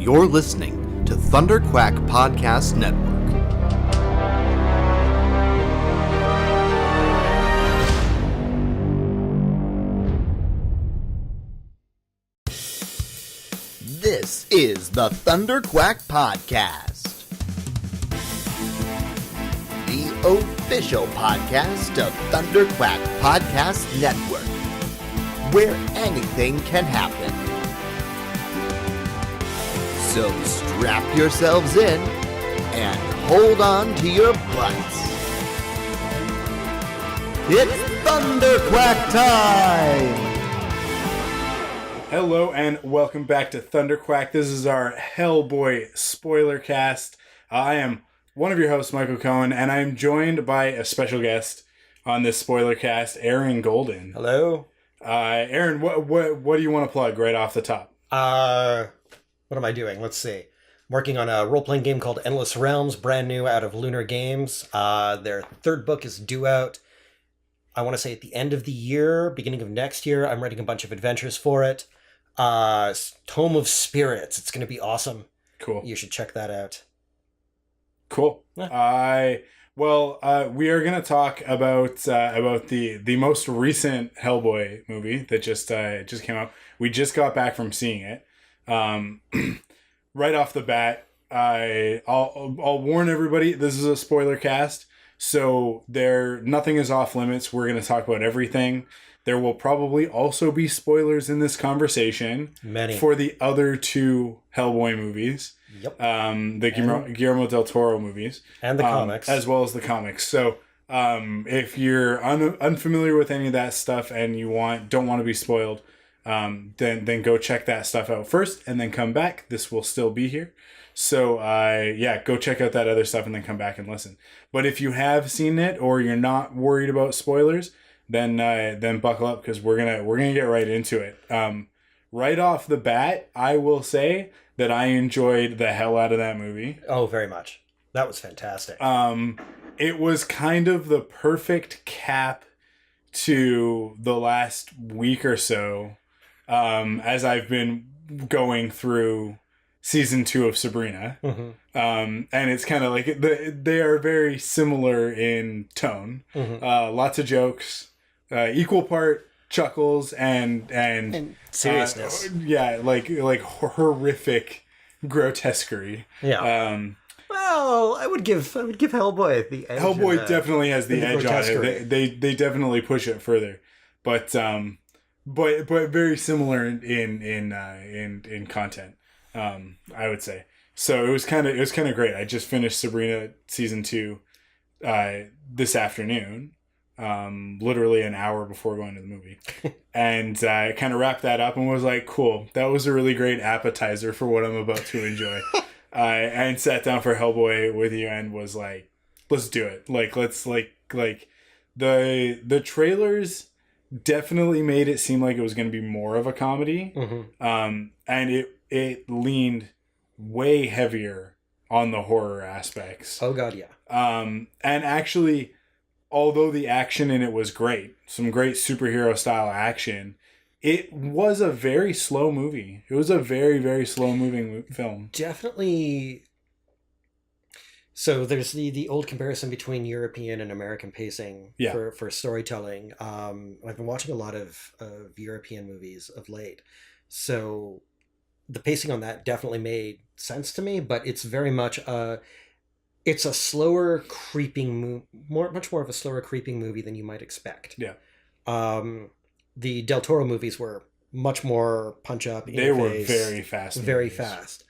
You're listening to Thunderquack Podcast Network. This is the Thunderquack Podcast, the official podcast of Thunderquack Podcast Network, where anything can happen. So strap yourselves in and hold on to your butts. It's Thunderquack time! Hello and welcome back to Thunderquack. This is our Hellboy Spoilercast. I am one of your hosts, Michael Cohen, and I am joined by a special guest on this Spoilercast, Aaron Golden. Hello. Aaron, what do you want to plug right off the top? What am I doing? Let's see. I'm working on a role-playing game called Endless Realms, brand new out of Lunar Games. Their third book is due out, I want to say at the end of the year, beginning of next year. I'm writing a bunch of adventures for it. Tome of Spirits. It's going to be awesome. Cool. You should check that out. Cool. Yeah. We are going to talk about the most recent Hellboy movie that just came out. We just got back from seeing it. Right off the bat, I'll warn everybody, this is a spoiler cast, so nothing is off limits. We're going to talk about everything. There will probably also be spoilers in this conversation. Many. For the other two Hellboy movies. Yep. Guillermo del Toro movies. And the comics. As well as the comics. So if you're unfamiliar with any of that stuff and you don't want to be spoiled, then go check that stuff out first and then come back. This will still be here. So go check out that other stuff and then come back and listen. But if you have seen it or you're not worried about spoilers, then buckle up because we're gonna get right into it. Right off the bat, I will say that I enjoyed the hell out of that movie. Oh, very much. That was fantastic. It was kind of the perfect cap to the last week or so, as I've been going through season 2 of Sabrina. Mm-hmm. And it's kind of like they are very similar in tone. Mm-hmm. Lots of jokes, equal part chuckles and seriousness. Like horrific grotesquerie. Yeah. Well, I would give Hellboy the edge. Hellboy definitely has the edge on it. They definitely push it further, but very similar in content. I would say. So it was kind of great. I just finished Sabrina season 2 this afternoon, literally an hour before going to the movie, and I kind of wrapped that up and was like, cool, that was a really great appetizer for what I'm about to enjoy. And sat down for Hellboy with you and was like, let's do it. Let's the trailers definitely made it seem like it was going to be more of a comedy. Mm-hmm. And it leaned way heavier on the horror aspects. Oh God, yeah. And actually, although the action in it was great, some great superhero style action, it was a very slow movie. It was a very, very slow moving film. Definitely. So there's the old comparison between European and American pacing for storytelling. I've been watching a lot of European movies of late. So the pacing on that definitely made sense to me, but it's very much it's a slower creeping much more of a slower creeping movie than you might expect. Yeah. The Del Toro movies were much more punch up. They were very fast. Very fast.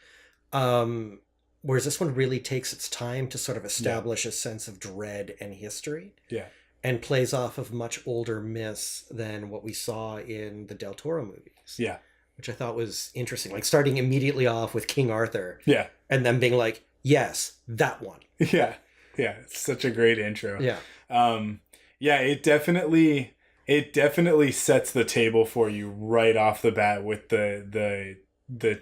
Whereas this one really takes its time to sort of establish a sense of dread and history. Yeah. And plays off of much older myths than what we saw in the Del Toro movies. Yeah. Which I thought was interesting. Like starting immediately off with King Arthur. Yeah. And then being like, yes, that one. Yeah. Yeah. It's such a great intro. Yeah. It definitely sets the table for you right off the bat with the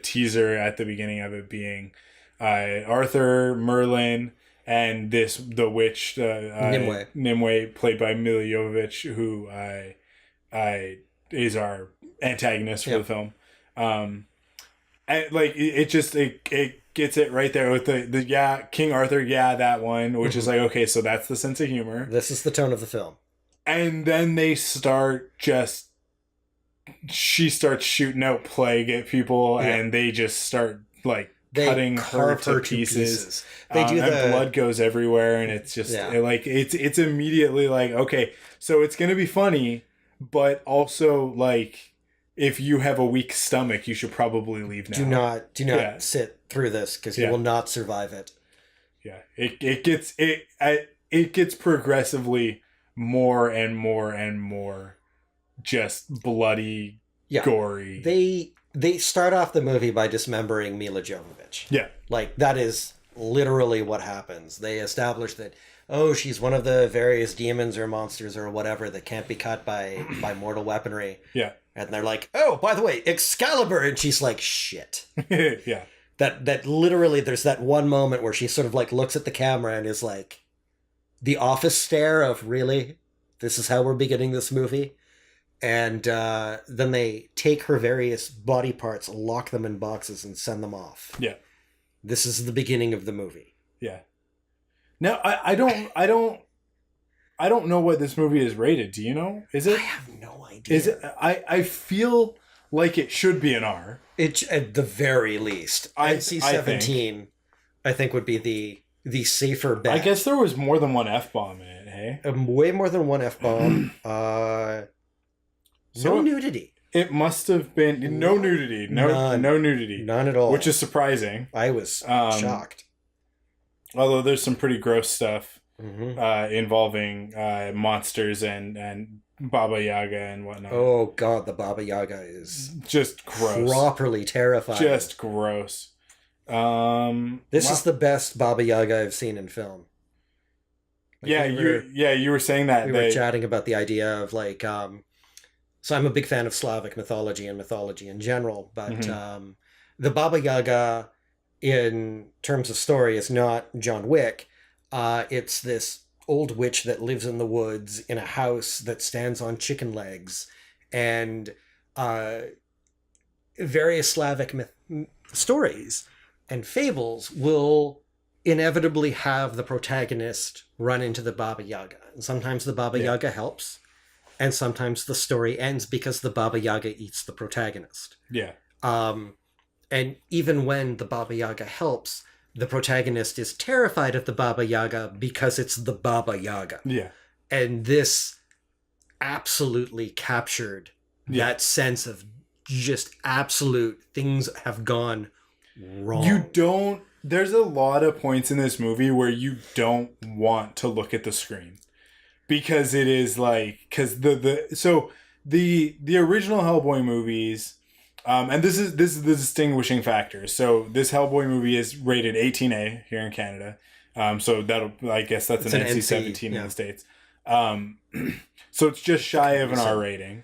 teaser at the beginning of it being Arthur, Merlin, and the witch, Nimue, played by Mila Jovovich, who is our antagonist for the film. it just it gets it right there with the King Arthur, that one, which is like, okay, so that's the sense of humor. This is the tone of the film. And then she starts shooting out plague at people, and they just start like cutting her to pieces. They do, and blood goes everywhere, and it's just it's immediately like, okay, so it's gonna be funny, but also like, if you have a weak stomach, you should probably leave now. Do not sit through this, because you will not survive it. Yeah, it gets progressively more and more and more just bloody, gory. They start off the movie by dismembering Mila Jovovich. Yeah. Like, that is literally what happens. They establish that, she's one of the various demons or monsters or whatever that can't be cut by mortal weaponry. Yeah. And they're like, oh, by the way, Excalibur! And she's like, shit. Yeah. That literally, there's that one moment where she sort of like looks at the camera and is like, the Office stare of, really? This is how we're beginning this movie? And then they take her various body parts, lock them in boxes, and send them off. Yeah. This is the beginning of the movie. Yeah. Now, I don't know what this movie is rated. Do you know? Is it? I have no idea. Is it? I feel like it should be an R. It, at the very least. NC-17, I think would be the safer bet. I guess there was more than one F-bomb in it, hey? Way more than one F-bomb. No nudity. It must have been no nudity. No nudity. None at all. Which is surprising. I was shocked. Although there's some pretty gross stuff involving monsters and Baba Yaga and whatnot. Oh god, the Baba Yaga is just gross. Properly terrifying. Just gross. This is the best Baba Yaga I've seen in film. Like, you were saying that. We were chatting about the idea of like, so I'm a big fan of Slavic mythology and mythology in general, but the Baba Yaga, in terms of story, is not John Wick. It's this old witch that lives in the woods in a house that stands on chicken legs, and various Slavic stories and fables will inevitably have the protagonist run into the Baba Yaga. And sometimes the Baba Yaga helps, and sometimes the story ends because the Baba Yaga eats the protagonist. Yeah. And even when the Baba Yaga helps, the protagonist is terrified of the Baba Yaga because it's the Baba Yaga. Yeah. And this absolutely captured that sense of just absolute things have gone wrong. There's a lot of points in this movie where you don't want to look at the screen, because it is like, because the original Hellboy movies, and this is the distinguishing factor. So this Hellboy movie is rated 18A here in Canada. So I guess that's an NC-17 in the States. So it's just shy of an R rating.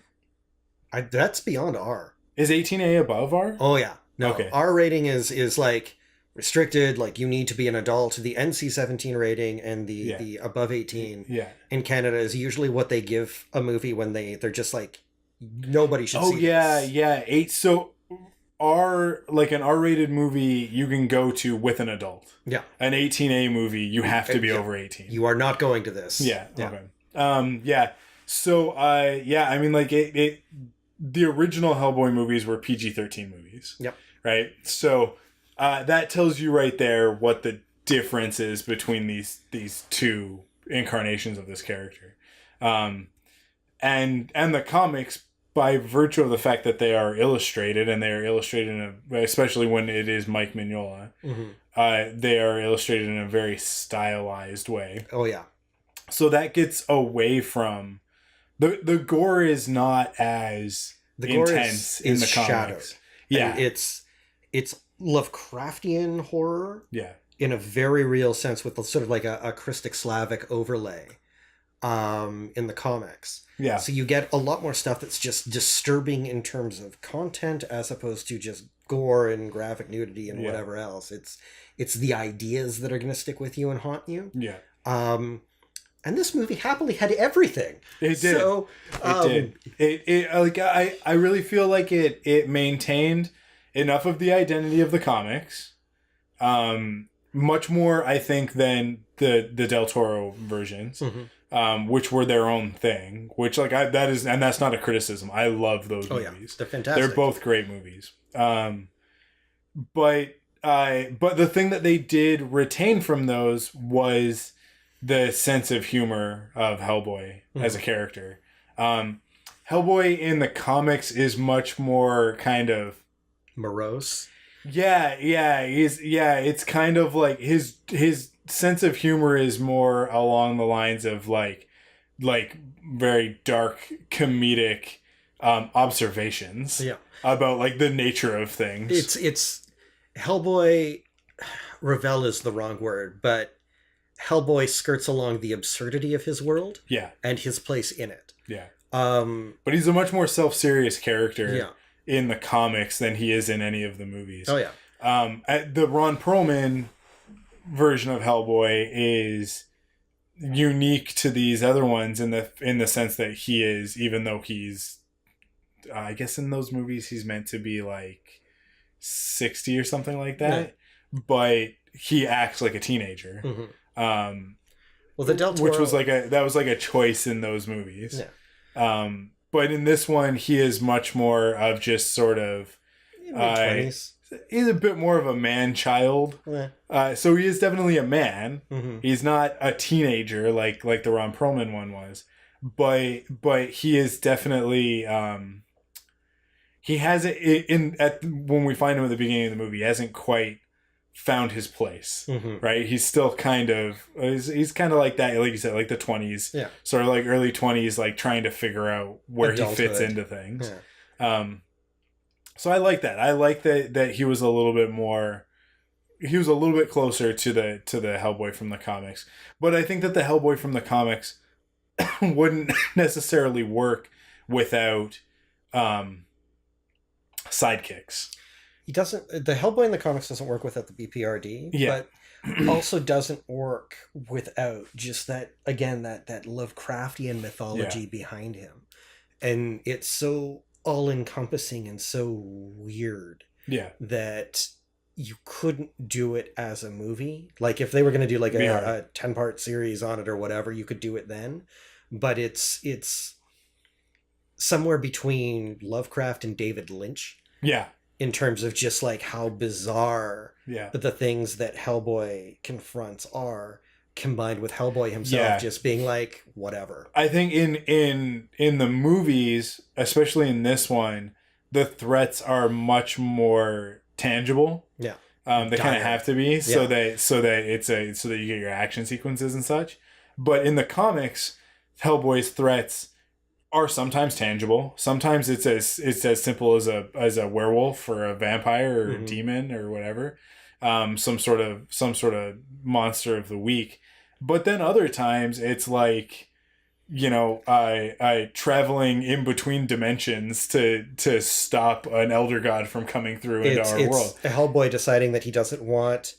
That's beyond R. Is 18A above R? Oh yeah. No. Okay. R rating is like restricted, like you need to be an adult. The NC-17 rating and the above 18 in Canada is usually what they give a movie when they're just like, nobody should see this. Yeah. So an R-rated movie you can go to with an adult. Yeah. An 18A movie, you have to be over 18. You are not going to this. Yeah. Okay. So I mean, like the original Hellboy movies were PG-13 movies. Yep. Right? So that tells you right there what the difference is between these two incarnations of this character. And the comics, by virtue of the fact that they are illustrated, and they are illustrated especially when it is Mike Mignola, they are illustrated in a very stylized way. Oh yeah. So that gets away from the gore is not as intense in the comics. Shadowed. Yeah, and it's Lovecraftian horror. Yeah, in a very real sense, with sort of like a Christic Slavic overlay. In the comics. Yeah. So you get a lot more stuff that's just disturbing in terms of content, as opposed to just gore and graphic nudity and whatever else. It's the ideas that are going to stick with you and haunt you. Yeah. And this movie happily had everything. It did. So, it did. I really feel like it maintained enough of the identity of the comics. Much more, I think, than the Del Toro versions, which were their own thing. Which, like, that's not a criticism. I love those movies. Yeah. They're fantastic. They're both great movies. But the thing that they did retain from those was the sense of humor of Hellboy as a character. Hellboy in the comics is much more kind of morose. Yeah, it's kind of like his sense of humor is more along the lines of like very dark comedic observations about like the nature of things. It's Hellboy. Revel is the wrong word, but Hellboy skirts along the absurdity of his world, and his place in it. But he's a much more self-serious character in the comics than he is in any of the movies. The Ron Perlman version of Hellboy is unique to these other ones in the sense that he is, even though he's, I guess in those movies he's meant to be like 60 or something like that, but he acts like a teenager. Well, the Del Toro, which was that was like a choice in those movies. But in this one, he is much more of just sort of mid-20s. He's a bit more of a man-child. So he is definitely a man. He's not a teenager like the Ron Perlman one was. But he is definitely he hasn't when we find him at the beginning of the movie, he hasn't quite found his place, right? He's still kind of he's kind of like that, like you said, like the 20s, sort of like early 20s, like trying to figure out where he fits into things. So I like that. I like that he was a little bit closer to the Hellboy from the comics. But I think that the Hellboy from the comics wouldn't necessarily work without sidekicks. He doesn't. The Hellboy in the comics doesn't work without the BPRD, but also doesn't work without just that Lovecraftian mythology behind him, and it's so all-encompassing and so weird that you couldn't do it as a movie. Like if they were going to do like a 10-part series on it or whatever, you could do it then, but it's somewhere between Lovecraft and David Lynch. In terms of just like how bizarre the things that Hellboy confronts are, combined with Hellboy himself just being like, whatever. I think in the movies, especially in this one, the threats are much more tangible. They kind of have to be so that you get your action sequences and such. But in the comics, Hellboy's threats are sometimes tangible. Sometimes it's as simple as a werewolf or a vampire or a demon or whatever, some sort of monster of the week. But then other times it's like, I traveling in between dimensions to stop an elder god from coming through into our world. It's Hellboy deciding that he doesn't want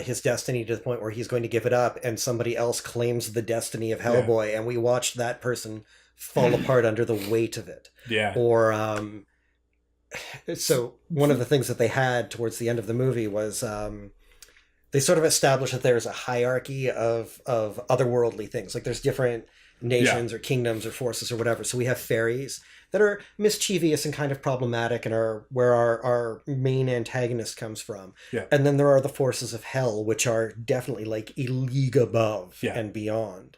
his destiny to the point where he's going to give it up, and somebody else claims the destiny of Hellboy, and we watched that person fall apart under the weight of it. Or so one of the things that they had towards the end of the movie was they sort of established that there's a hierarchy of otherworldly things. Like there's different nations or kingdoms or forces or whatever. So we have fairies that are mischievous and kind of problematic and are where our main antagonist comes from. And then there are the forces of hell, which are definitely like a league above and beyond.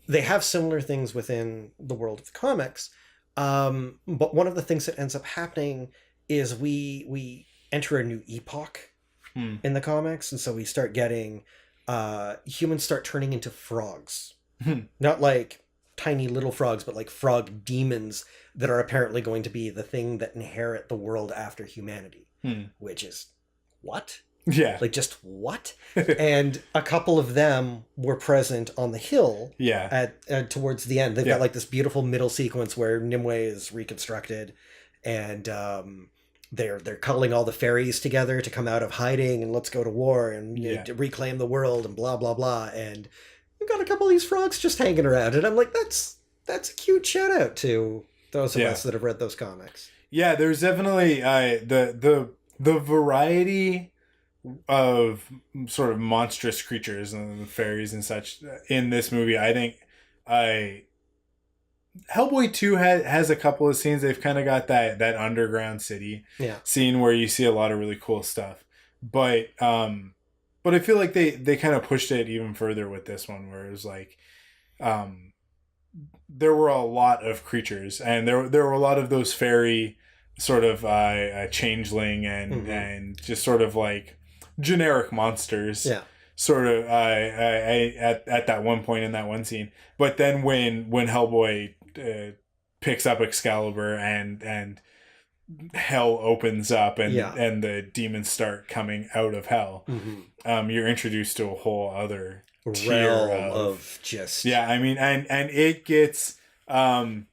They have similar things within the world of the comics, but one of the things that ends up happening is we enter a new epoch in the comics, and so we start getting humans start turning into frogs, not like tiny little frogs, but like frog demons that are apparently going to be the thing that inherit the world after humanity, which is what? Like just what? And a couple of them were present on the hill at towards the end. They've got like this beautiful middle sequence where Nimue is reconstructed, and they're culling all the fairies together to come out of hiding and let's go to war and to reclaim the world and blah blah blah. And we've got a couple of these frogs just hanging around, and I'm like, that's a cute shout out to those of us that have read those comics. Yeah, there's definitely the variety of sort of monstrous creatures and fairies and such in this movie. I think Hellboy 2 has a couple of scenes. They've kind of got that underground city scene where you see a lot of really cool stuff. But I feel like they kind of pushed it even further with this one, where it was like there were a lot of creatures, and there were a lot of those fairy sort of changeling and just sort of like generic monsters. Yeah. Sort of at that one point in that one scene. But then when Hellboy picks up Excalibur and hell opens up and the demons start coming out of hell, you're introduced to a whole other realm of just I mean, and it gets I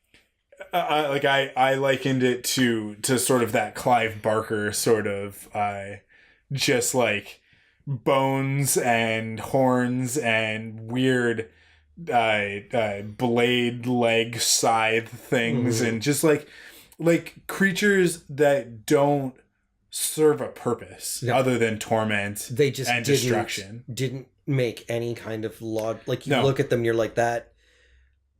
likened it to sort of that Clive Barker sort of just like bones and horns and weird blade leg scythe things and just like creatures that don't serve a purpose other than torment they just and destruction. Didn't make any kind of log. Like you look at them, you're like, that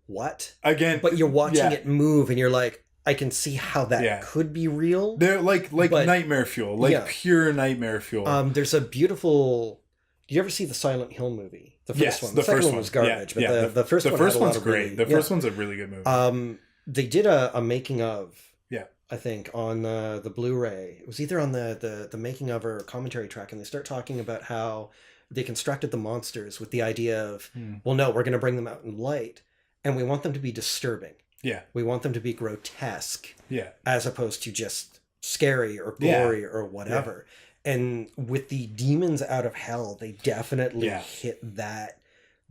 what again? But you're watching it move, and you're like, I can see how that could be real. They're like nightmare fuel, pure nightmare fuel. There's a beautiful. Do you ever see the Silent Hill movie? The first one. The second one was garbage, but the first one's great. The first one's a really good movie. They did a making of. Yeah. I think on the Blu-ray. It was either on the making of or commentary track, and they start talking about how they constructed the monsters with the idea of, well, no, we're going to bring them out in light, and we want them to be disturbing. Yeah. We want them to be grotesque. Yeah. As opposed to just scary or gory or whatever. Yeah. And with the demons out of hell, they definitely hit that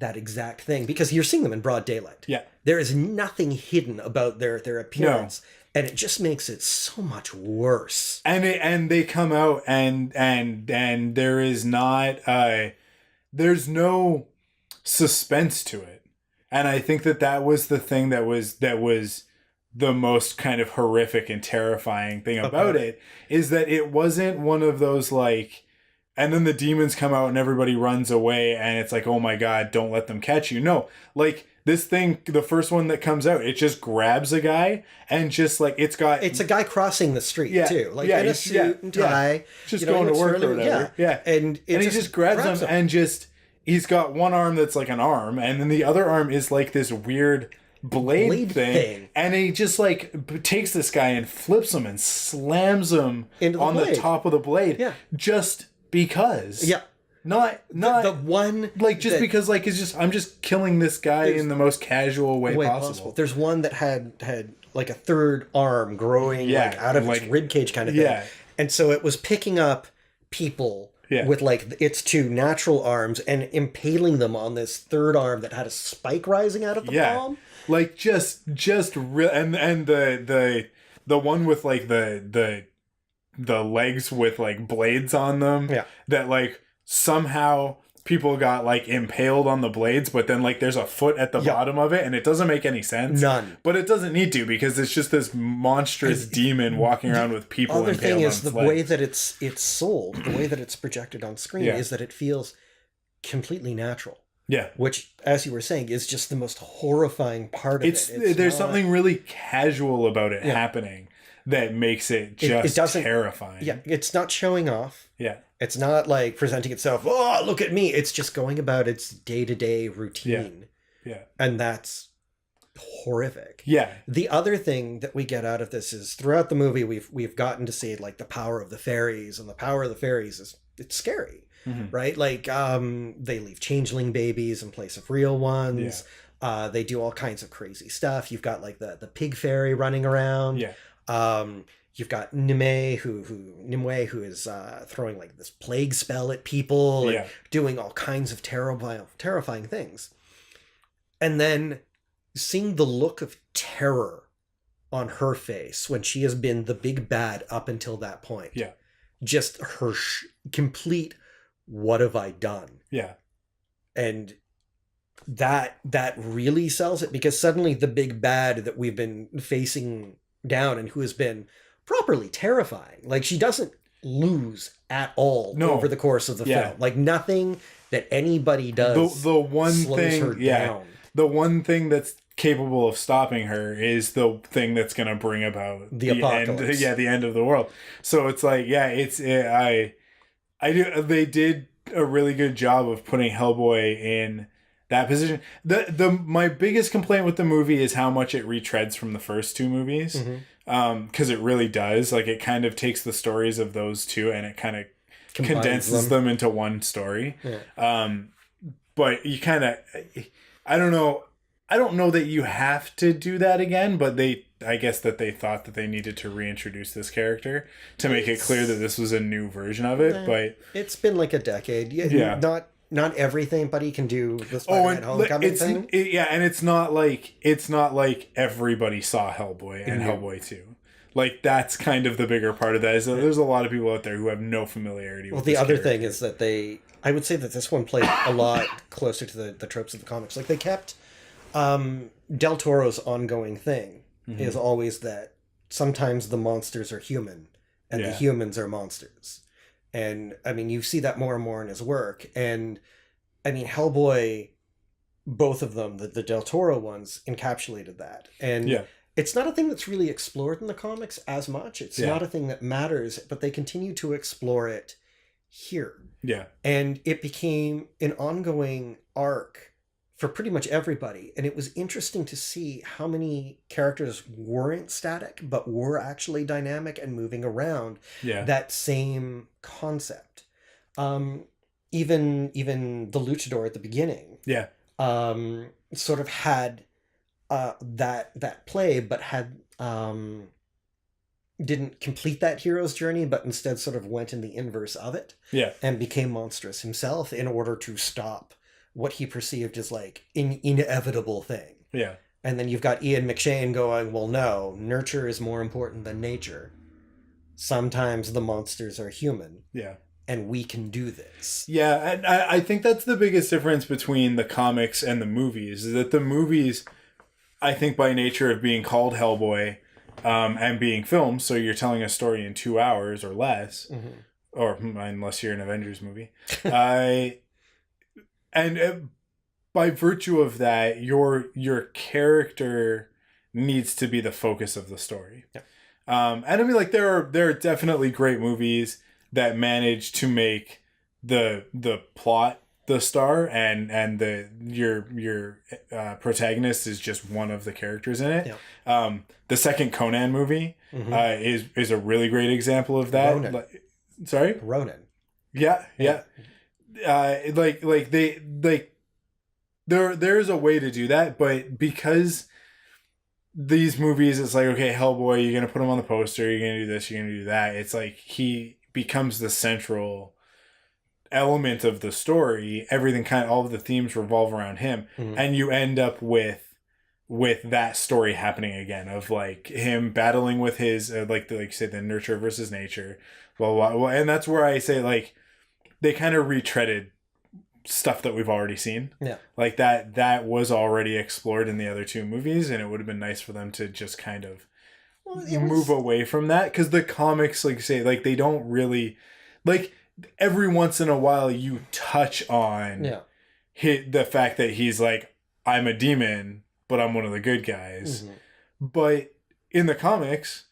exact thing, because you're seeing them in broad daylight. Yeah. There is nothing hidden about their appearance. No. And it just makes it so much worse. And they come out and there is not there's no suspense to it. And I think that was the thing that was the most kind of horrific and terrifying thing about it, is that it wasn't one of those like, and then the demons come out and everybody runs away and it's like, oh my God, don't let them catch you. No, like this thing, the first one that comes out, it just grabs a guy and just like, it's a guy crossing the street too. Like in a suit and tie. Just going to work or whatever. Yeah. And he just grabs him and just, he's got one arm that's like an arm, and then the other arm is like this weird blade thing. And he just like takes this guy and flips him and slams him on the top of the blade. Yeah. Just because. Yeah. Not the one like just because like it's just, I'm just killing this guy in the most casual way possible. There's one that had like a third arm growing like out of its rib cage kind of thing. Yeah. And so it was picking up people with like its two natural arms and impaling them on this third arm that had a spike rising out of the palm. Like just real, and the one with like the legs with like blades on them. Yeah. That like somehow people got like impaled on the blades, but then like there's a foot at the bottom of it, and it doesn't make any sense. None. But it doesn't need to, because it's just this monstrous demon walking around with people impaled on its legs. The other thing is the way that it's sold, the way that it's projected on screen is that it feels completely natural. Yeah. Which, as you were saying, is just the most horrifying part of it. There's something really casual about it happening that makes it just terrifying. Yeah. It's not showing off. Yeah. It's not like presenting itself, oh, look at me. It's just going about its day-to-day routine. Yeah. And that's horrific. Yeah. The other thing that we get out of this is throughout the movie, we've gotten to see like the power of the fairies, and the power of the fairies it's scary. Mm-hmm. Right? Like they leave changeling babies in place of real ones. Yeah. They do all kinds of crazy stuff. You've got like the pig fairy running around. Yeah. You've got Nimue who is throwing like this plague spell at people and doing all kinds of terrifying things. And then seeing the look of terror on her face when she has been the big bad up until that point. Yeah. Just her complete, what have I done? Yeah. And that really sells it, because suddenly the big bad that we've been facing down and who has been properly terrifying. Like, she doesn't lose at all over the course of the film. Like, nothing that anybody does the one slows thing her down. The one thing that's capable of stopping her is the thing that's going to bring about the apocalypse. The end of the world. So it's like, they did a really good job of putting Hellboy in that position. My biggest complaint with the movie is how much it retreads from the first two movies. Because it really does. Like, it kind of takes the stories of those two and it kind of condenses them into one story. But you kind of, I don't know that you have to do that again, but I guess that they thought that they needed to reintroduce this character to make it clear that this was a new version of it. But it's been like a decade. Not everything, but he can do the Spider-Man Homecoming thing. And it's not like everybody saw Hellboy and Hellboy 2. Like, that's kind of the bigger part of that. Is that there's a lot of people out there who have no familiarity with this other character. thing is that I would say that this one played a lot closer to the tropes of the comics. Like, they kept Del Toro's ongoing thing is always that sometimes the monsters are human and the humans are monsters. And, I mean, you see that more and more in his work. And, I mean, Hellboy, both of them, the Del Toro ones, encapsulated that. And it's not a thing that's really explored in the comics as much. It's not a thing that matters, but they continue to explore it here. Yeah. And it became an ongoing arc for pretty much everybody. And it was interesting to see how many characters weren't static, but were actually dynamic and moving around that same concept. Even the luchador at the beginning sort of had that play, but had didn't complete that hero's journey, but instead sort of went in the inverse of it and became monstrous himself in order to stop what he perceived as like an inevitable thing. Yeah. And then you've got Ian McShane going, well, no, nurture is more important than nature. Sometimes the monsters are human. Yeah. And we can do this. Yeah, and I think that's the biggest difference between the comics and the movies, is that the movies, I think by nature of being called Hellboy and being filmed, so you're telling a story in 2 hours or less, or unless you're an Avengers movie, and by virtue of that, your character needs to be the focus of the story. Yeah. And I mean, like, there are definitely great movies that manage to make the plot the star and your protagonist is just one of the characters in it. Yeah. The second Conan movie is a really great example of that. Ronan. Sorry? Ronan. Yeah. There's a way to do that, but because these movies, it's like, okay, Hellboy, you're gonna put him on the poster, you're gonna do this, you're gonna do that. It's like he becomes the central element of the story. Everything all of the themes revolve around him, and you end up with that story happening again, of like him battling with his like you said, the nurture versus nature, blah, blah, blah. And that's where I say, like, they kind of retreaded stuff that we've already seen. Yeah. Like that was already explored in the other two movies, and it would have been nice for them to just kind of move away from that, because the comics, like you say, like, they don't really, like, every once in a while you touch on the fact that he's like, I'm a demon, but I'm one of the good guys. But in the comics,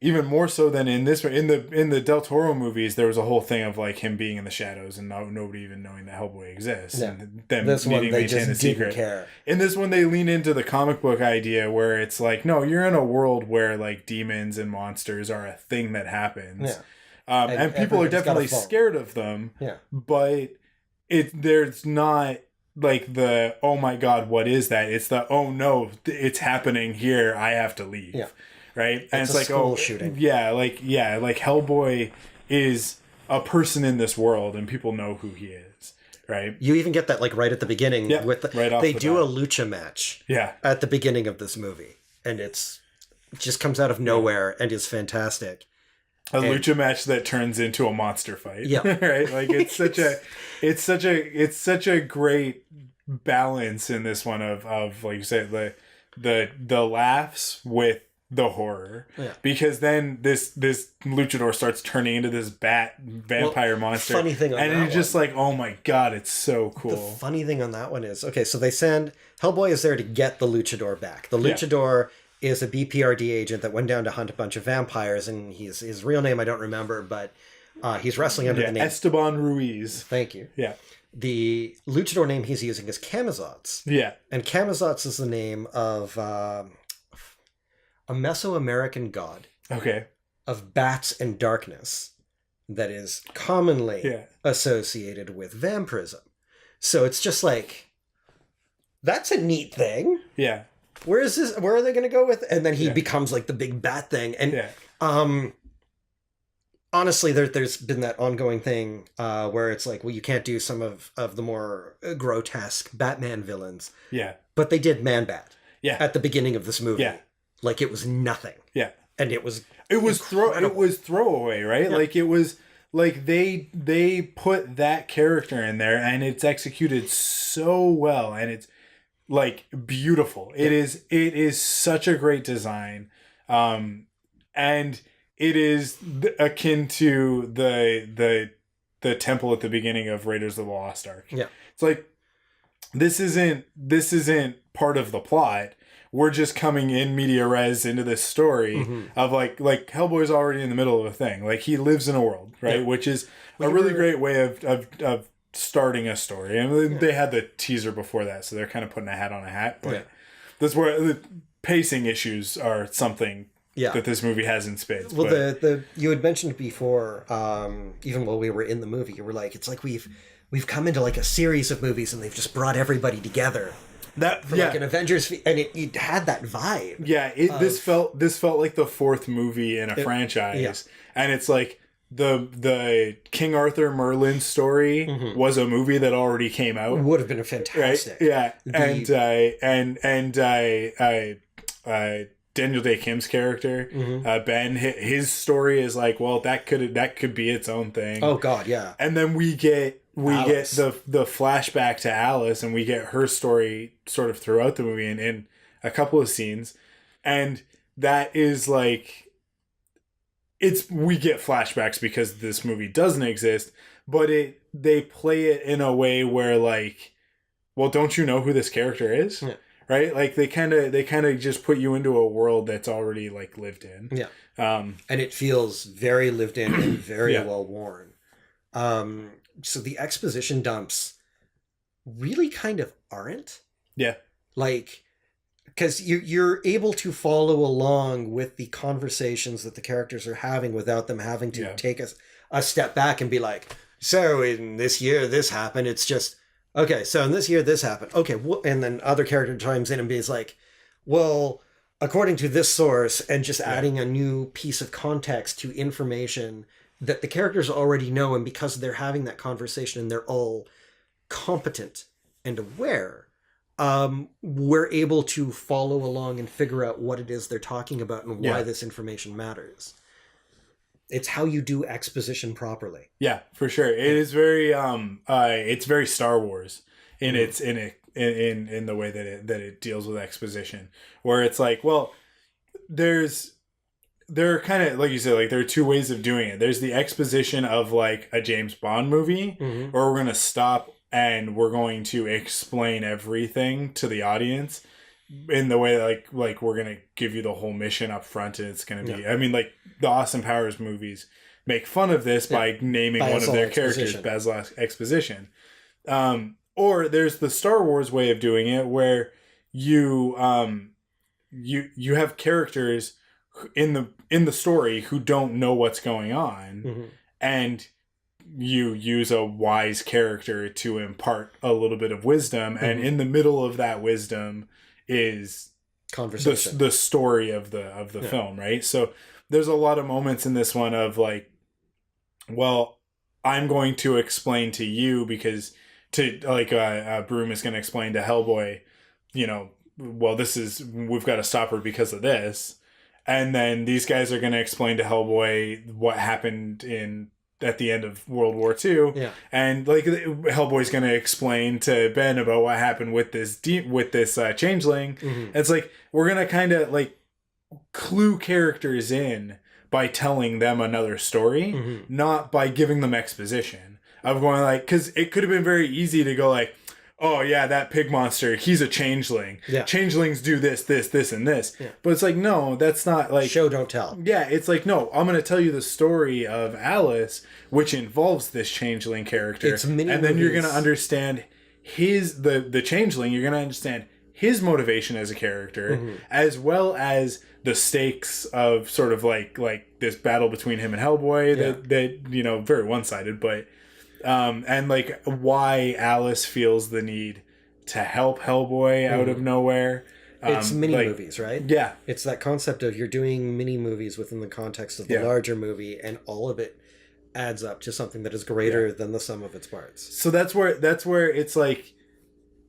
even more so than in this, in the Del Toro movies, there was a whole thing of like him being in the shadows and nobody even knowing that Hellboy exists. Yeah. And them this needing one, they to maintain just the secret. Didn't care. In this one, they lean into the comic book idea where it's like, no, you're in a world where like demons and monsters are a thing that happens. Yeah. And people are definitely scared of them. Yeah. But there's not like the, oh my God, what is that? It's the, oh no, it's happening here, I have to leave. Yeah. Right? And it's like, school shooting. Like Hellboy is a person in this world and people know who he is. Right? You even get that like right at the beginning. Yeah, with they do a lucha match at the beginning of this movie. And it just comes out of nowhere and is fantastic. Lucha match that turns into a monster fight. Yeah. Right? Like it's such a great balance in this one of like you said, the laughs with the horror. Yeah. Because then this luchador starts turning into this bat vampire monster. Funny thing on and that it's just like, oh my god, it's so cool. The funny thing on that one is, okay, so they send Hellboy is there to get the luchador back. The luchador is a BPRD agent that went down to hunt a bunch of vampires, and his real name I don't remember, but he's wrestling under the name Esteban Ruiz. Thank you. Yeah. The luchador name he's using is Camazotz. Yeah. And Camazotz is the name of a Mesoamerican god. Okay. Of bats and darkness that is commonly associated with vampirism. So it's just like, that's a neat thing. Yeah. Where are they going to go with? And then he becomes like the big bat thing. And honestly, there's been that ongoing thing where it's like, well, you can't do some of the more grotesque Batman villains. Yeah. But they did Man-Bat. Yeah. At the beginning of this movie. Yeah. Like it was nothing. Yeah. And it was throwaway, right? Yeah. Like it was like they put that character in there and it's executed so well and it's like beautiful. Yeah. It is such a great design. And it is akin to the temple at the beginning of Raiders of the Lost Ark. Yeah. It's like this isn't part of the plot. We're just coming in media res into this story of like Hellboy's already in the middle of a thing. Like he lives in a world, right? Yeah. Which is a really great way of starting a story. And they had the teaser before that, so they're kind of putting a hat on a hat. But that's where the pacing issues are something that this movie has in spades. Well, the you had mentioned before, even while we were in the movie, you were like, it's like we've come into like a series of movies and they've just brought everybody together. Like an Avengers, and it had that vibe. Yeah, this felt like the fourth movie in a franchise, and it's like the King Arthur Merlin story was a movie that already came out. It would have been fantastic. Right? Yeah, and Daniel Day-Kim's character, Ben, his story is like, well, that could be its own thing. Oh God, yeah. And then we get the flashback to Alice, and we get her story sort of throughout the movie in a couple of scenes, and that is like we get flashbacks because this movie doesn't exist, but they play it in a way where like, well, don't you know who this character is? Yeah. Right? Like they kind of just put you into a world that's already like lived in. Yeah. And it feels very lived in and very well worn. So the exposition dumps really kind of aren't. Yeah. Like, because you're able to follow along with the conversations that the characters are having without them having to take a step back and be like, so in this year this happened. It's just, okay, so in this year this happened. Okay, and then other character chimes in and is like, well, according to this source, and just adding a new piece of context to information that the characters already know, and because they're having that conversation and they're all competent and aware, we're able to follow along and figure out what it is they're talking about and why this information matters. It's how you do exposition properly. Yeah, for sure. It is very it's very Star Wars in its in the way that it deals with exposition, where it's like, well, there are kind of, like you said, like there are two ways of doing it. There's the exposition of like a James Bond movie, where we're going to stop and we're going to explain everything to the audience in the way like we're going to give you the whole mission up front, and it's going to be, I mean, like the Austin Powers movies make fun of this by naming one of their characters Basil Exposition. Or there's the Star Wars way of doing it, where you have characters in the story who don't know what's going on, and you use a wise character to impart a little bit of wisdom, and in the middle of that wisdom is conversation, the story of the film, right? So there's a lot of moments in this one of like, well, I'm going to explain to you, because Broom is going to explain to Hellboy, you know, well, we've got to stop her because of this. And then these guys are going to explain to Hellboy what happened at the end of World War II. Yeah. And like Hellboy's going to explain to Ben about what happened with this changeling. It's like, we're going to kind of like clue characters in by telling them another story, not by giving them exposition. Of going like, because it could have been very easy to go like, oh yeah, that pig monster, he's a changeling. Yeah. Changelings do this, and this. Yeah. But it's like, no, that's not like... Show, don't tell. Yeah, it's like, no, I'm going to tell you the story of Alice, which involves this changeling character. It's mini and then you're going to understand the changeling, you're going to understand his motivation as a character, as well as the stakes of sort of like this battle between him and Hellboy that very one-sided, but and like why Alice feels the need to help Hellboy out of nowhere. It's mini movies, right? Yeah. It's that concept of you're doing mini movies within the context of the larger movie, and all of it adds up to something that is greater than the sum of its parts. So that's where it's like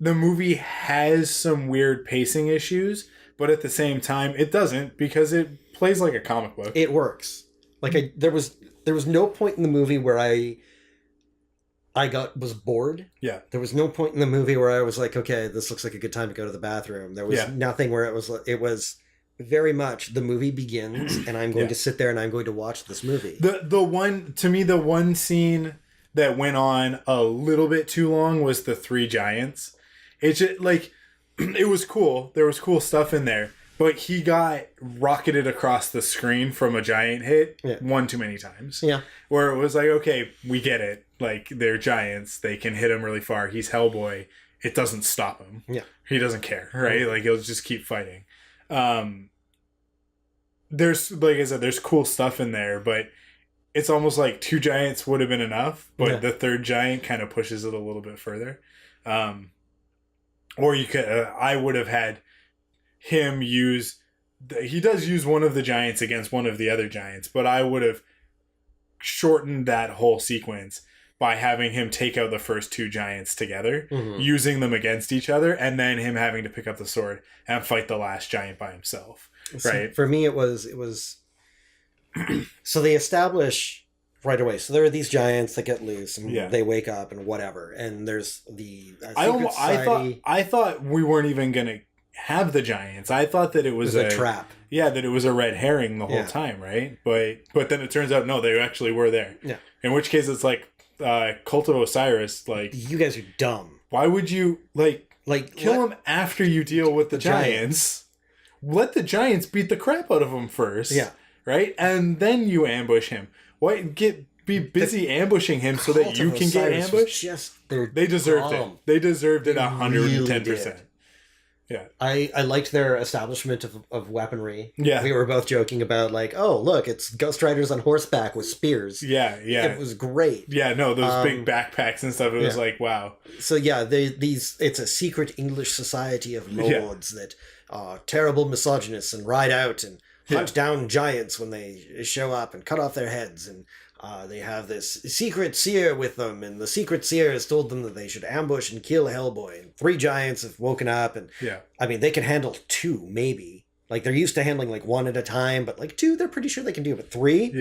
the movie has some weird pacing issues, but at the same time it doesn't, because it plays like a comic book. It works. Like there was no point in the movie where I was bored. Yeah. There was no point in the movie where I was like, okay, this looks like a good time to go to the bathroom. There was nothing where it was very much the movie begins and I'm going to sit there and I'm going to watch this movie. The one scene that went on a little bit too long was the three giants. It's just like, it was cool. There was cool stuff in there, but he got rocketed across the screen from a giant hit one too many times. Yeah. Where it was like, okay, we get it. Like, they're giants. They can hit him really far. He's Hellboy. It doesn't stop him. Yeah. He doesn't care, right? Like, he'll just keep fighting. There's, like I said, there's cool stuff in there, but it's almost like two giants would have been enough, but the third giant kind of pushes it a little bit further. Or you could, I would have had him he does use one of the giants against one of the other giants, but I would have shortened that whole sequence by having him take out the first two giants together, using them against each other, and then him having to pick up the sword and fight the last giant by himself. Right? For me, it was so they establish right away. So there are these giants that get loose and they wake up and whatever. And there's the secret society. I thought we weren't even going to have the giants. I thought that it was a trap. Yeah, that it was a red herring the whole time, right? But then it turns out, no, they actually were there. Yeah. In which case it's like, Cult of Osiris, like... You guys are dumb. Why would you, kill him after you deal with the giants? Let the giants beat the crap out of him first. Yeah. Right? And then you ambush him. Why be busy ambushing him so that you can get ambushed? They deserved it. They deserved it 110%. Yeah. I liked their establishment of weaponry. Yeah. We were both joking about like, oh, look, it's Ghost Riders on horseback with spears. Yeah, yeah. It was great. Yeah, no, those big backpacks and stuff, it was like, wow. So yeah, it's a secret English society of lords that are terrible misogynists and ride out and hunt down giants when they show up and cut off their heads, and they have this secret seer with them, and the secret seer has told them that they should ambush and kill Hellboy, and three giants have woken up, and I mean, they can handle two, maybe. Like, they're used to handling like one at a time, but like two, they're pretty sure they can do, but three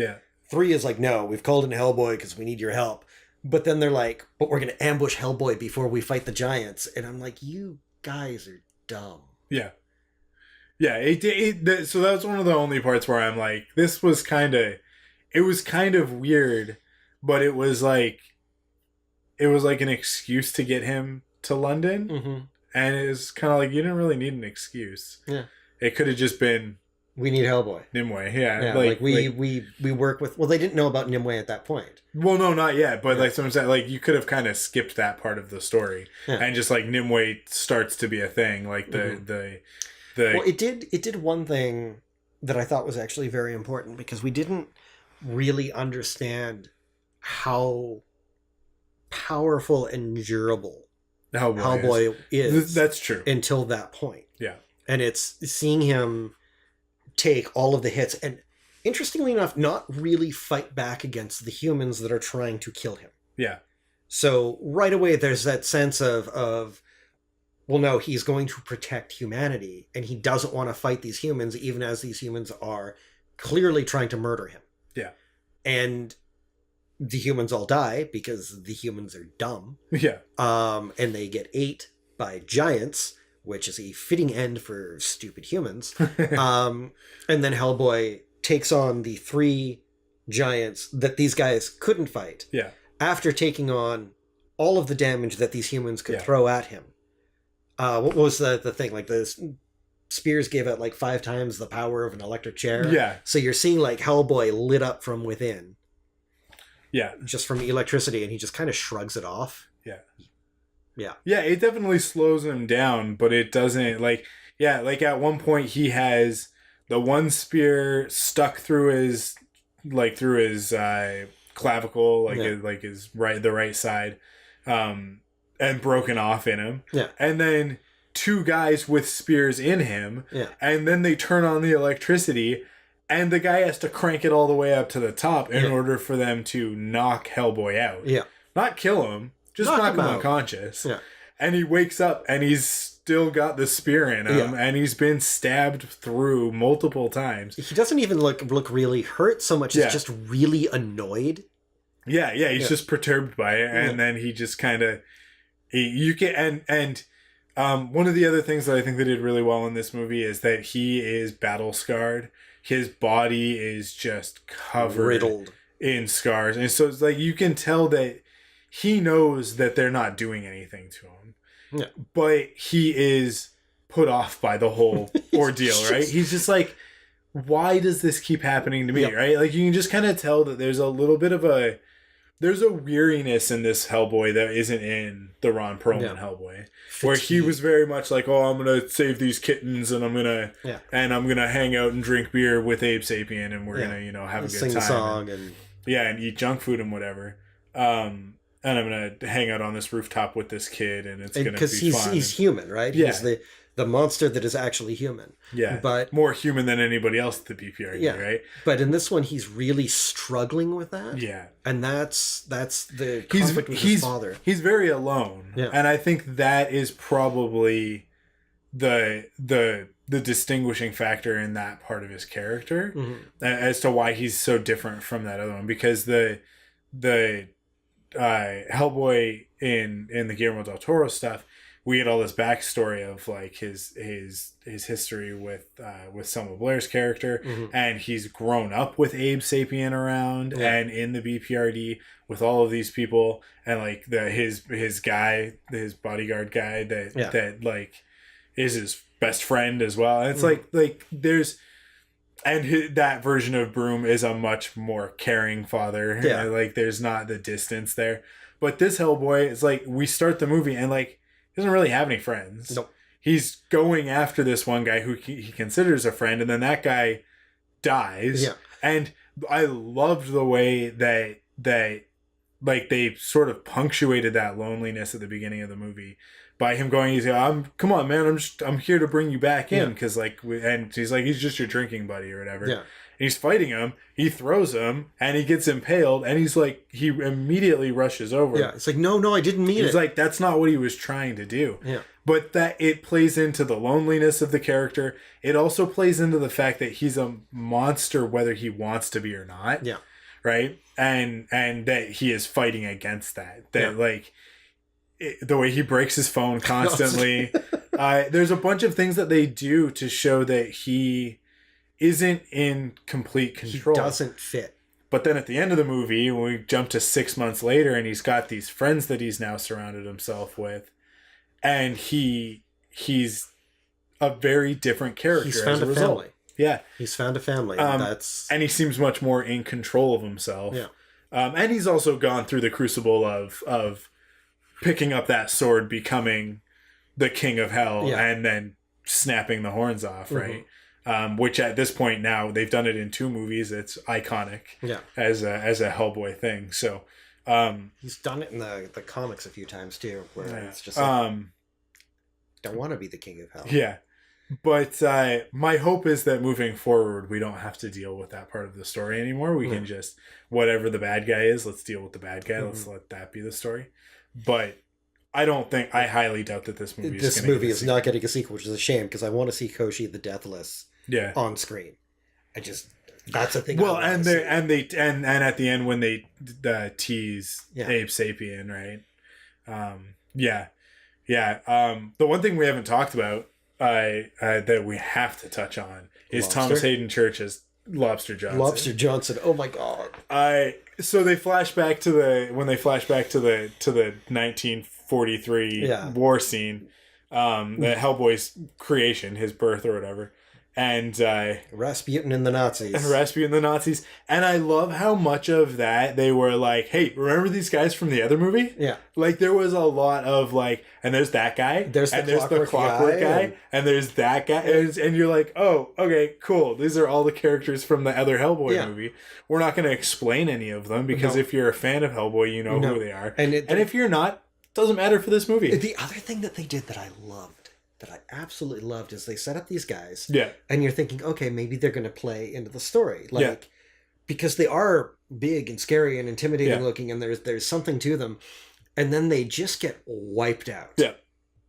is like, no, we've called in Hellboy because we need your help. But then they're like, but we're going to ambush Hellboy before we fight the giants. And I'm like, you guys are dumb. Yeah. Yeah, so that was one of the only parts where I'm like, this was kind of... It was kind of weird, but it was like an excuse to get him to London. Mm-hmm. And it was kind of like, you didn't really need an excuse. Yeah. It could have just been... We need Hellboy. Nimue, yeah. Yeah, we work with... Well, they didn't know about Nimue at that point. Well, no, not yet. But like someone said, like, you could have kind of skipped that part of the story. Yeah. And just like Nimue starts to be a thing. Like Well, it did one thing that I thought was actually very important, because we didn't really understand how powerful and durable Hellboy is. That's true. Until that point. Yeah. And it's seeing him take all of the hits and, interestingly enough, not really fight back against the humans that are trying to kill him. Yeah. So right away there's that sense of well, no, he's going to protect humanity, and he doesn't want to fight these humans, even as these humans are clearly trying to murder him. Yeah. And the humans all die because the humans are dumb. Yeah. And they get ate by giants, which is a fitting end for stupid humans. And then Hellboy takes on the 3 giants that these guys couldn't fight. Yeah. After taking on all of the damage that these humans could throw at him. What was the thing? Like the spears gave it like 5 times the power of an electric chair. Yeah. So you're seeing like Hellboy lit up from within. Yeah. Just from electricity, and he just kind of shrugs it off. Yeah. Yeah. Yeah, it definitely slows him down, but it doesn't like at one point he has the one spear stuck through his clavicle, the right side, and broken off in him. Yeah. And then 2 guys with spears in him. Yeah. And then they turn on the electricity, and the guy has to crank it all the way up to the top in order for them to knock Hellboy out. Yeah. Not kill him, just knock him unconscious. Yeah. And he wakes up and he's still got the spear in him, and he's been stabbed through multiple times. He doesn't even look really hurt so much as just really annoyed. Yeah, he's just perturbed by it, and then he just kind of one of the other things that I think they did really well in this movie is that he is battle scarred. His body is just covered, riddled in scars, and so it's like you can tell that he knows that they're not doing anything to him. Yeah. But he is put off by the whole ordeal, right? He's just like, why does this keep happening to me, right? Like, you can just kind of tell that there's a little bit of there's a weariness in this Hellboy that isn't in the Ron Perlman Hellboy. Where he was very much like, oh, I'm going to save these kittens, and I'm going to hang out and drink beer with Abe Sapien, and we're going to, have a good time. Sing a song and eat junk food and whatever. And I'm going to hang out on this rooftop with this kid, and it's going to be fun. Because he's human, right? Yeah. He's the monster that is actually human. Yeah. But more human than anybody else at the BPRD, right? But in this one, he's really struggling with that. Yeah. And that's the conflict with his father. He's very alone. Yeah. And I think that is probably the distinguishing factor in that part of his character as to why he's so different from that other one. Because the Hellboy in the Guillermo del Toro stuff, we get all this backstory of like his history with Selma Blair's character, and he's grown up with Abe Sapien around and in the BPRD with all of these people, and like his bodyguard guy that like is his best friend as well. And it's like there's. And that version of Broom is a much more caring father. Yeah. Like, there's not the distance there. But this Hellboy is like, we start the movie and, like, he doesn't really have any friends. Nope. He's going after this one guy who he considers a friend, and then that guy dies. Yeah. And I loved the way that like, they sort of punctuated that loneliness at the beginning of the movie. By him going, come on, man, I'm here to bring you back in, because and he's like, he's just your drinking buddy or whatever. Yeah. And he's fighting him, he throws him, and he gets impaled, and he's like, he immediately rushes over. Yeah, it's like, no, I didn't mean it. He's like, that's not what he was trying to do. Yeah. But that it plays into the loneliness of the character. It also plays into the fact that he's a monster whether he wants to be or not. Yeah. Right? And that he is fighting against that. Like, the way he breaks his phone constantly. There's a bunch of things that they do to show that he isn't in complete control. He doesn't fit. But then at the end of the movie, when we jump to 6 months later, and he's got these friends that he's now surrounded himself with, and he's a very different character. He's found a family. Yeah. He's found a family. And he seems much more in control of himself. Yeah. And he's also gone through the crucible of picking up that sword, becoming the king of hell, and then snapping the horns off, right? Which at this point now, they've done it in 2 movies. It's iconic as a Hellboy thing. So he's done it in the comics a few times too, where it's just like, don't want to be the king of hell. Yeah. But my hope is that moving forward, we don't have to deal with that part of the story anymore. We can just, whatever the bad guy is, let's deal with the bad guy. Let's let that be the story. But I highly doubt that this movie is not getting a sequel, which is a shame, because I want to see Koshi the Deathless on screen. That's a thing. Well, and at the end when they tease Abe Sapien, right? Yeah. The one thing we haven't talked about that we have to touch on is Thomas Hayden Church as Lobster Johnson. Lobster Johnson. Oh my god. So they flash back to the 1943 war scene, the Hellboy's creation, his birth or whatever. And Rasputin and the Nazis. And I love how much of that they were like, hey, remember these guys from the other movie? Yeah. Like there was a lot of like, and there's that guy. There's the clockwork guy. And there's that guy. And you're like, oh, okay, cool. These are all the characters from the other Hellboy movie. We're not going to explain any of them because if you're a fan of Hellboy, you know who they are. And if you're not, it doesn't matter for this movie. The other thing that they did that I loved, that I absolutely loved, is they set up these guys. Yeah. And you're thinking, okay, maybe they're going to play into the story. Like, because they are big and scary and intimidating looking, and there's something to them. And then they just get wiped out. Yeah.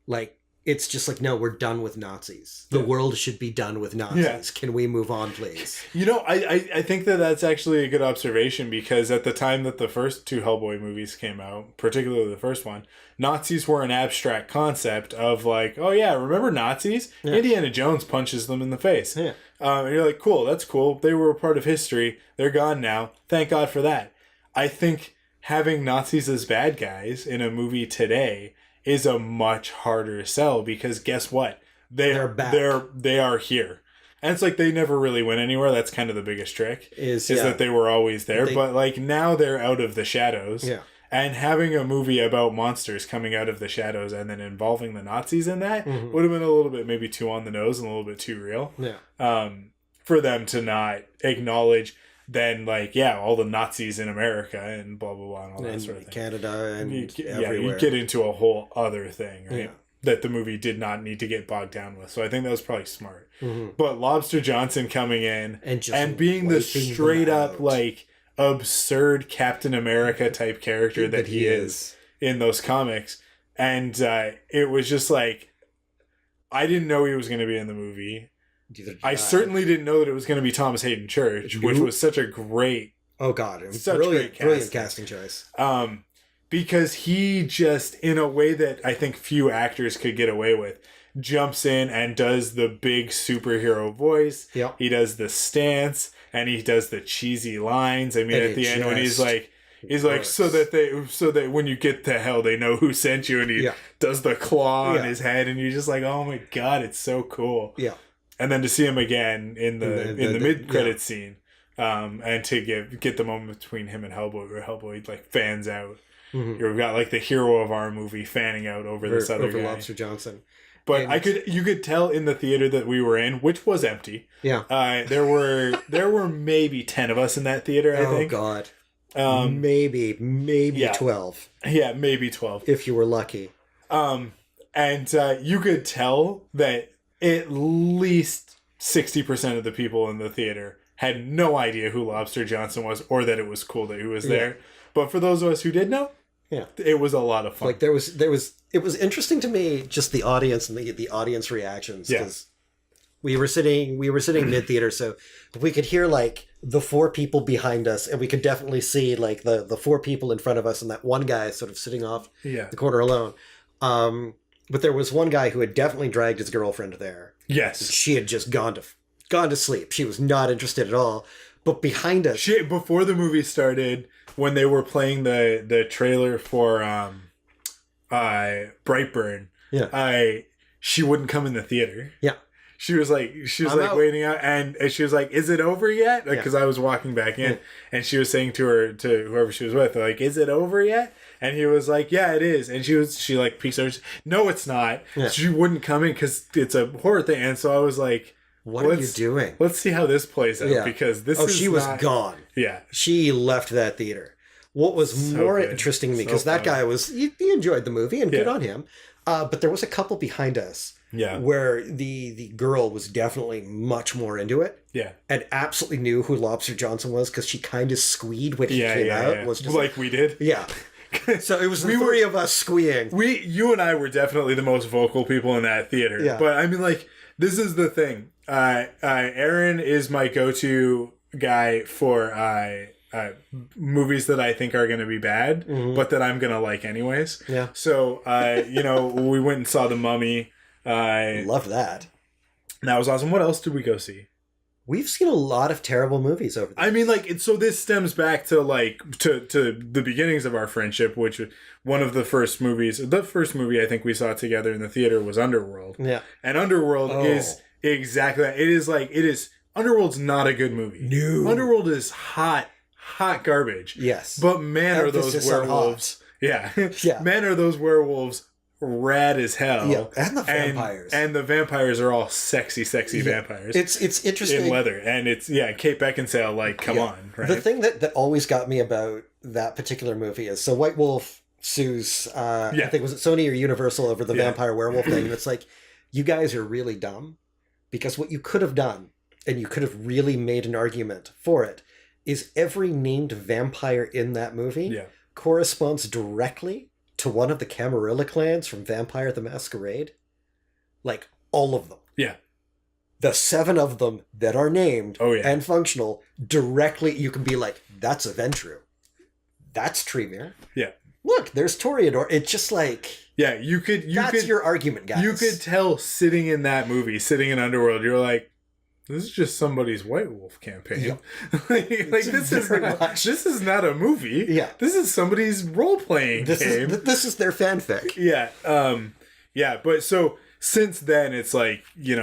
Like, it's just like, no, we're done with Nazis. The world should be done with Nazis. Yeah. Can we move on, please? You know, I think that's actually a good observation, because at the time that the first two Hellboy movies came out, particularly the first one, Nazis were an abstract concept of like, oh yeah, remember Nazis? Yeah. Indiana Jones punches them in the face. Yeah. And you're like, cool, that's cool. They were a part of history. They're gone now. Thank God for that. I think having Nazis as bad guys in a movie today is a much harder sell, because guess what? They're back. They are here. And it's like they never really went anywhere. That's kind of the biggest trick. Is that they were always there. But like now they're out of the shadows. Yeah. And having a movie about monsters coming out of the shadows and then involving the Nazis in that would have been a little bit maybe too on the nose and a little bit too real. Yeah. For them to not acknowledge then like, yeah, all the Nazis in America and blah, blah, blah, and all that sort of thing. Canada and everywhere. Yeah, you get into a whole other thing, right? Yeah. That the movie did not need to get bogged down with. So I think that was probably smart. Mm-hmm. But Lobster Johnson coming in and being the straight up, like, absurd Captain America type character that he is in those comics. And it was just like, I didn't know he was going to be in the movie. I certainly didn't know that it was going to be Thomas Hayden Church, which was such a great... Oh, God. It was brilliant casting choice. Because he just, in a way that I think few actors could get away with, jumps in and does the big superhero voice. Yep. He does the stance, and he does the cheesy lines. I mean, at the end when he's like, so that when you get to hell, they know who sent you, and he does the claw on his head, and you're just like, oh my God, it's so cool. Yeah. And then to see him again in the mid-credits scene, and to get the moment between him and Hellboy, where Hellboy like fans out. Mm-hmm. You've got like the hero of our movie fanning out over this other guy, Lobster Johnson. But you could tell in the theater that we were in, which was empty. Yeah. There were maybe 10 of us in that theater. I think. Oh God. Maybe 12. Yeah, maybe 12 if you were lucky. And you could tell that at least 60% of the people in the theater had no idea who Lobster Johnson was, or that it was cool that he was there. But for those of us who did know, it was a lot of fun. Like it was interesting to me, just the audience and the audience reactions, because we were sitting mid theater, so we could hear like the 4 people behind us, and we could definitely see like the 4 people in front of us, and that one guy sort of sitting off the corner alone. But there was one guy who had definitely dragged his girlfriend there. Yes, she had just gone to sleep. She was not interested at all. But behind us, before the movie started, when they were playing the trailer for Brightburn, she wouldn't come in the theater. Yeah. She was like waiting out, and she was like, "Is it over yet?" Because I was walking back in, and she was saying to whoever she was with, like, "Is it over yet?" And he was like, "Yeah, it is." And she like peeks over. No, it's not. Yeah. She wouldn't come in because it's a horror thing. And so I was like, "What are you doing? Let's see how this plays out because this." She was gone. Yeah, she left that theater. What was more interesting to me, because that guy he enjoyed the movie, and good on him. But there was a couple behind us. Yeah, where the girl was definitely much more into it. Yeah, and absolutely knew who Lobster Johnson was, because she kind of squeed when he came out. Yeah. Was just like we did. Yeah. So it was the 3 of us squeeing. You and I were definitely the most vocal people in that theater. Yeah. But I mean, like, this is the thing. Aaron is my go-to guy for movies that I think are going to be bad, but that I'm going to like anyways. Yeah. So, we went and saw The Mummy. Loved that. That was awesome. What else did we go see? We've seen a lot of terrible movies over there. I mean, so this stems back to to the beginnings of our friendship, which one of the first movie I think we saw together in the theater was Underworld. Yeah. And Underworld is exactly that. It is Underworld's not a good movie. No. Underworld is hot garbage. Yes. But man, Emphasis are those werewolves. Yeah. Yeah. Man, are those werewolves rad as hell. Yeah. And the vampires. And the vampires are all sexy vampires. It's interesting. In leather. And it's, Kate Beckinsale, come on, right? The thing that always got me about that particular movie is, so White Wolf sues, I think, was it Sony or Universal over the vampire werewolf thing? And it's like, you guys are really dumb, because what you could have done, and you could have really made an argument for it, is every named vampire in that movie corresponds directly to one of the Camarilla clans from Vampire the Masquerade. Like, all of them. Yeah. The 7 of them that are named and functional, directly, you can be like, that's Aventru. That's Tremere. Yeah. Look, there's Toreador. It's just like... Yeah, that's your argument, guys. You could tell sitting in that movie, sitting in Underworld, you're like, this is just somebody's White Wolf campaign. Yep. This is not a movie. Yeah. This is somebody's role-playing game. This is their fanfic. Yeah. But so since then, it's like, we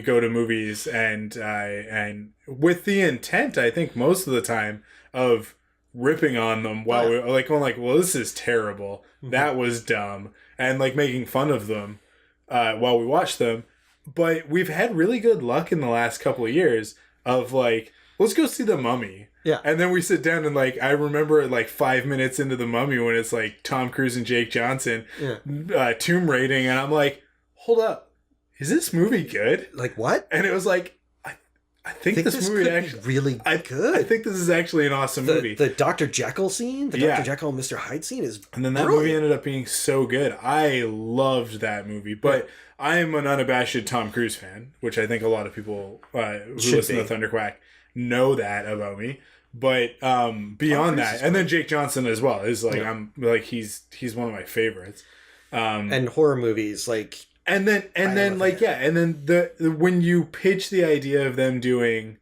go to movies and with the intent, I think most of the time, of ripping on them while we're going well, this is terrible. Mm-hmm. That was dumb. And making fun of them while we watch them. But we've had really good luck in the last couple of years of let's go see The Mummy. Yeah. And then we sit down and I remember 5 minutes into The Mummy when it's Tom Cruise and Jake Johnson tomb raiding, and I'm like, hold up, is this movie good? What? And it was I think this movie actually really good. I think this is actually an awesome movie. The Dr. Jekyll scene, Dr. Jekyll and Mr. Hyde scene is and then that movie ended up being so good. I loved that movie, but I am an unabashed Tom Cruise fan, which I think a lot of people who listen to Thunderquack know that about me. But beyond that, and then Jake Johnson as well is I'm he's one of my favorites. And horror movies And then when you pitch the idea of them doing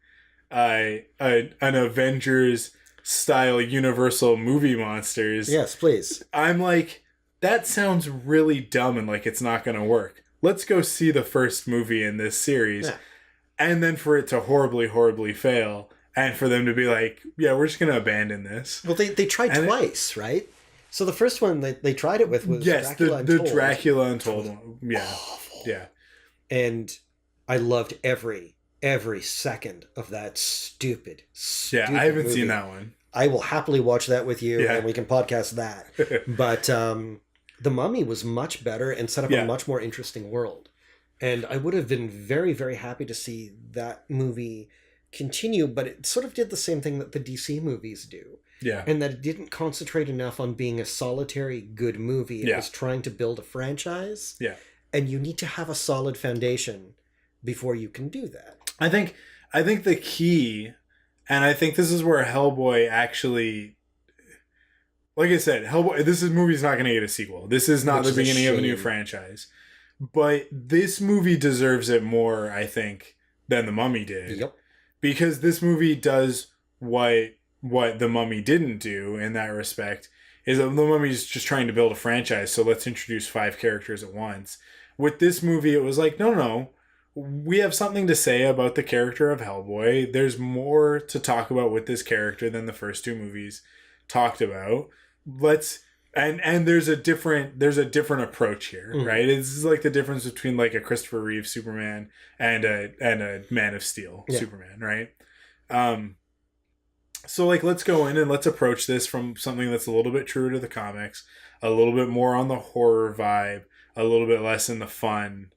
an Avengers style Universal movie monsters, yes, please, I'm like, that sounds really dumb and it's not going to work. Let's go see the first movie in this series, and then for it to horribly fail, and for them to be we're just going to abandon this. Well, they tried twice, right? So the first one they tried it with was Dracula Untold. The Dracula Untold one. Yeah. Awful. Yeah. And I loved every second of that stupid I haven't movie. seen that one. I will happily watch that with you, and we can podcast that. But The Mummy was much better and set up a much more interesting world. And I would have been very, very happy to see that movie continue, but it sort of did the same thing that the DC movies do. Yeah. And that it didn't concentrate enough on being a solitary good movie. It was trying to build a franchise. Yeah. And you need to have a solid foundation before you can do that. I think the key, and I think this is where Hellboy actually, like I said, this movie's not going to get a sequel. This is not the beginning of a new franchise. But this movie deserves it more, I think, than The Mummy did. Yep. Because this movie does what The Mummy didn't do in that respect, is that The Mummy's just trying to build a franchise, so let's introduce 5 characters at once. With this movie, it was no, we have something to say about the character of Hellboy. There's more to talk about with this character than the first 2 movies talked about. And there's a different approach here, right? It's the difference between a Christopher Reeve Superman and a Man of Steel Superman, right? So let's go in and let's approach this from something that's a little bit truer to the comics, a little bit more on the horror vibe, a little bit less in the fun,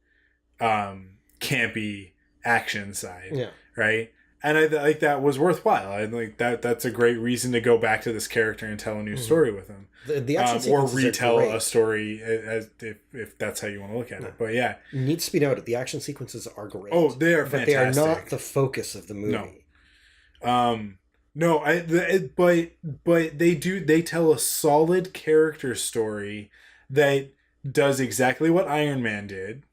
campy action side, right? And I that was worthwhile. I that's a great reason to go back to this character and tell a new story with him. The action or retell a story as if that's how you want to look at it. But it needs to be noted, the action sequences are great. Oh, they are fantastic. But they are not the focus of the movie. No. No, but they tell a solid character story that does exactly what Iron Man did.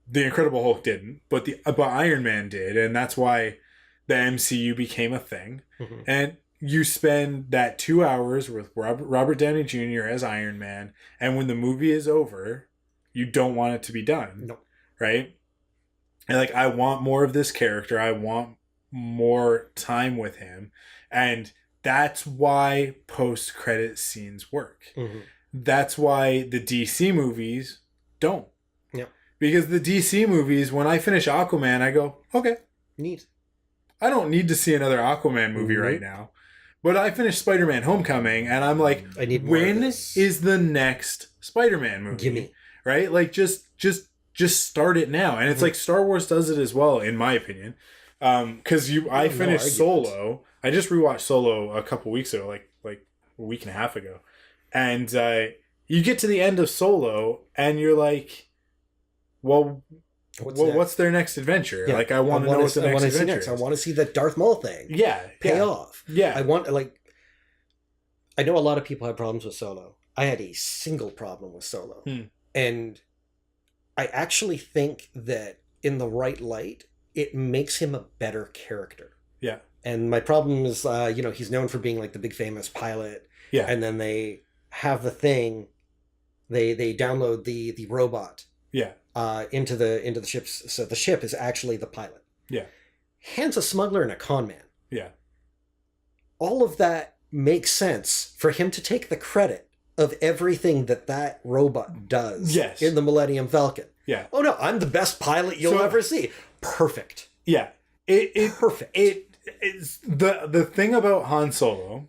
The Incredible Hulk didn't, but Iron Man did, and that's why the MCU became a thing. Mm-hmm. And you spend that 2 hours with Robert Downey Jr. as Iron Man, and when the movie is over, you don't want it to be done. No. Right? And like, I want more of this character. I want more time with him. And that's why post-credit scenes work. Mm-hmm. That's why the DC movies don't. Yep. Because the DC movies, when I finish Aquaman, I go, okay. Neat. I don't need to see another Aquaman movie right now. But I finished Spider-Man Homecoming, and I'm like, I need more when of this. is the next Spider-Man movie? Gimme. Right? Like, just start it now. And it's like Star Wars does it as well, in my opinion. Because I finished Solo. I just rewatched Solo a couple weeks ago, like a week and a half ago. And you get to the end of Solo, and you're like, well, what's their next adventure? Yeah. Like, I want to know what the next adventure is. I want to see the Darth Maul thing. Pay off. Yeah. I know a lot of people have problems with Solo. I had a single problem with Solo. And I actually think that in the right light, it makes him a better character. Yeah. And my problem is, he's known for being like the big famous pilot. Yeah. And then they have the thing, they download the robot. Yeah. Into the ships. So the ship is actually the pilot. Yeah. Han's a smuggler and a con man. Yeah. All of that makes sense for him to take the credit of everything that robot does in the Millennium Falcon. Yeah. Oh no, I'm the best pilot you'll ever see. Perfect. Yeah. Perfect. It's the thing about Han Solo,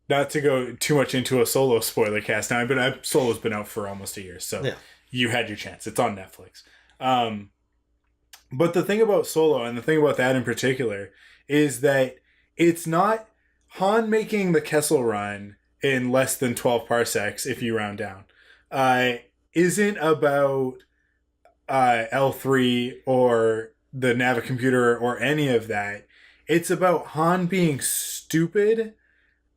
not to go too much into a Solo spoiler cast now, but Solo's been out for almost a year, so you had your chance. It's on Netflix. But the thing about Solo, and the thing about that in particular, is that it's not Han making the Kessel Run in less than 12 parsecs, if you round down, isn't about L3 or the Navicomputer or any of that. It's about Han being stupid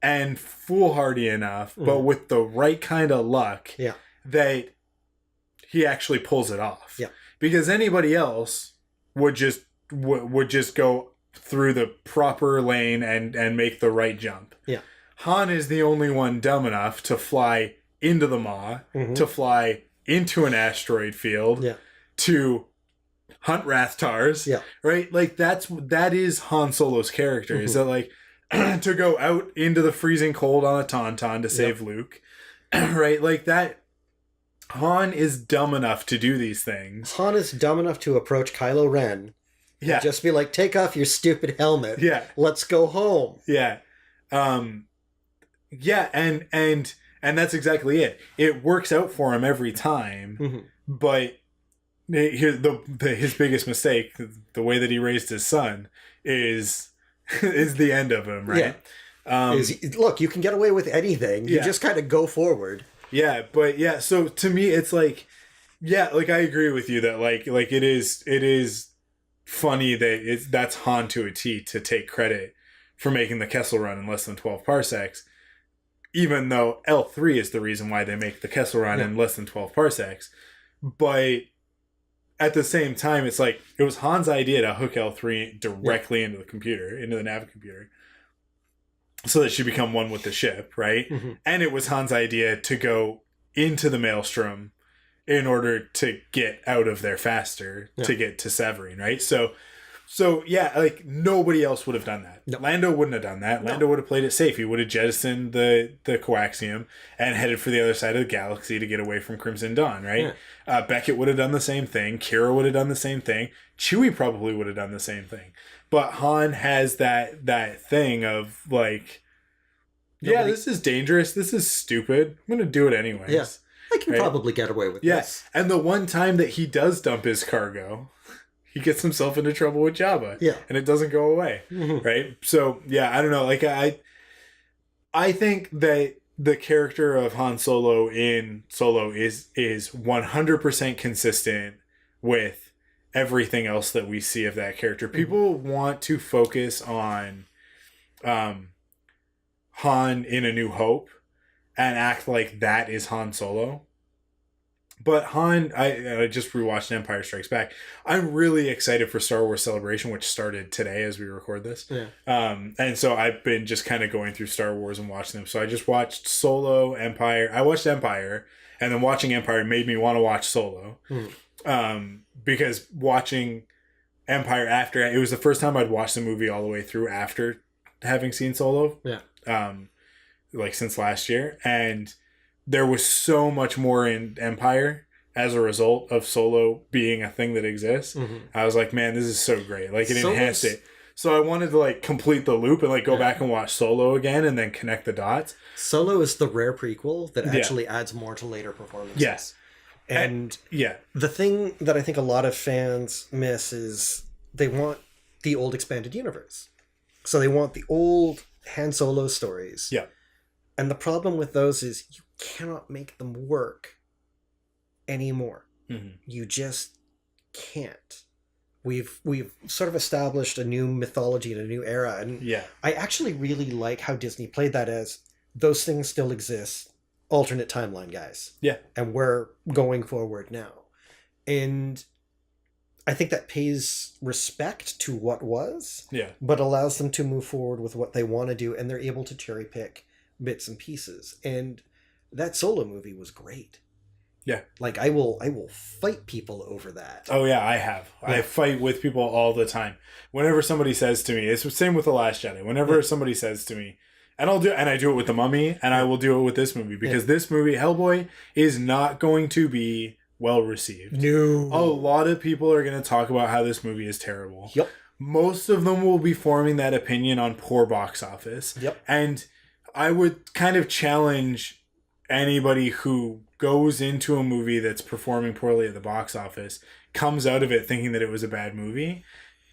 and foolhardy enough, but with the right kind of luck, that he actually pulls it off. Yeah. Because anybody else would just go through the proper lane and make the right jump. Yeah. Han is the only one dumb enough to fly into the Maw, to fly into an asteroid field, to hunt Rathtars, right? Like, that is Han Solo's character. Is that, like, to go out into the freezing cold on a Tauntaun to save Luke, right? Like, that Han is dumb enough to do these things. Han is dumb enough to approach Kylo Ren. Yeah. Just be like, take off your stupid helmet. Yeah. Let's go home. Yeah. Yeah, and that's exactly it. It works out for him every time, but his biggest mistake, the way that he raised his son, is the end of him, right? Look, you can get away with anything. You just kind of go forward. Yeah, but so to me, it's like, like, I agree with you that like it is funny that that's Han to a T to take credit for making the Kessel Run in less than 12 parsecs, even though L3 is the reason why they make the Kessel Run in less than 12 parsecs. But at the same time, it's like, it was Han's idea to hook L3 directly into the computer, into the Navicomputer, so that she become one with the ship, right? And it was Han's idea to go into the Maelstrom in order to get out of there faster, to get to Severine, right? So yeah, like, nobody else would have done that. No. Lando wouldn't have done that. Lando would have played it safe. He would have jettisoned the coaxium and headed for the other side of the galaxy to get away from Crimson Dawn, right? Beckett would have done the same thing. Kira would have done the same thing. Chewie probably would have done the same thing. But Han has that thing of, like, this is dangerous. This is stupid. I'm going to do it anyways. Yeah. I can probably get away with this. And the one time that he does dump his cargo, he gets himself into trouble with Jabba. Yeah. And it doesn't go away. Right? So, I don't know. Like, I think that the character of Han Solo in Solo is 100% consistent with everything else that we see of that character. People want to focus on Han in A New Hope and act like that is Han Solo. But Han, I just rewatched Empire Strikes Back. I'm really excited for Star Wars Celebration, which started today as we record this. Yeah. And so I've been just kind of going through Star Wars and watching them. So I just watched Solo, Empire. I watched Empire, and then watching Empire made me want to watch Solo. Because watching Empire after, it was the first time I'd watched the movie all the way through after having seen Solo. Yeah. Like since last year. And there was so much more in Empire as a result of Solo being a thing that exists. I was like, man, this is so great. Like, it enhanced it. So I wanted to, like, complete the loop and, like, go back and watch Solo again and then connect the dots. Solo is the rare prequel that actually adds more to later performances. Yes. And the thing that I think a lot of fans miss is they want the old expanded universe. So they want the old Han Solo stories. Yeah. And the problem with those is you cannot make them work anymore. You just can't. We've sort of established a new mythology and a new era, and I actually really like how Disney played that as those things still exist, alternate timeline guys. Yeah. And we're going forward now. And I think that pays respect to what was, but allows them to move forward with what they want to do, and they're able to cherry pick bits and pieces. And that Solo movie was great. Yeah. Like, I will fight people over that. Oh yeah, I have. Yeah. I fight with people all the time. Whenever somebody says to me, it's the same with The Last Jedi. Whenever somebody says to me, and I do it with The Mummy, and I will do it with this movie, because this movie, Hellboy, is not going to be well received. No. A lot of people are going to talk about how this movie is terrible. Yep. Most of them will be forming that opinion on poor box office. Yep. And I would kind of challenge anybody who goes into a movie that's performing poorly at the box office, comes out of it thinking that it was a bad movie,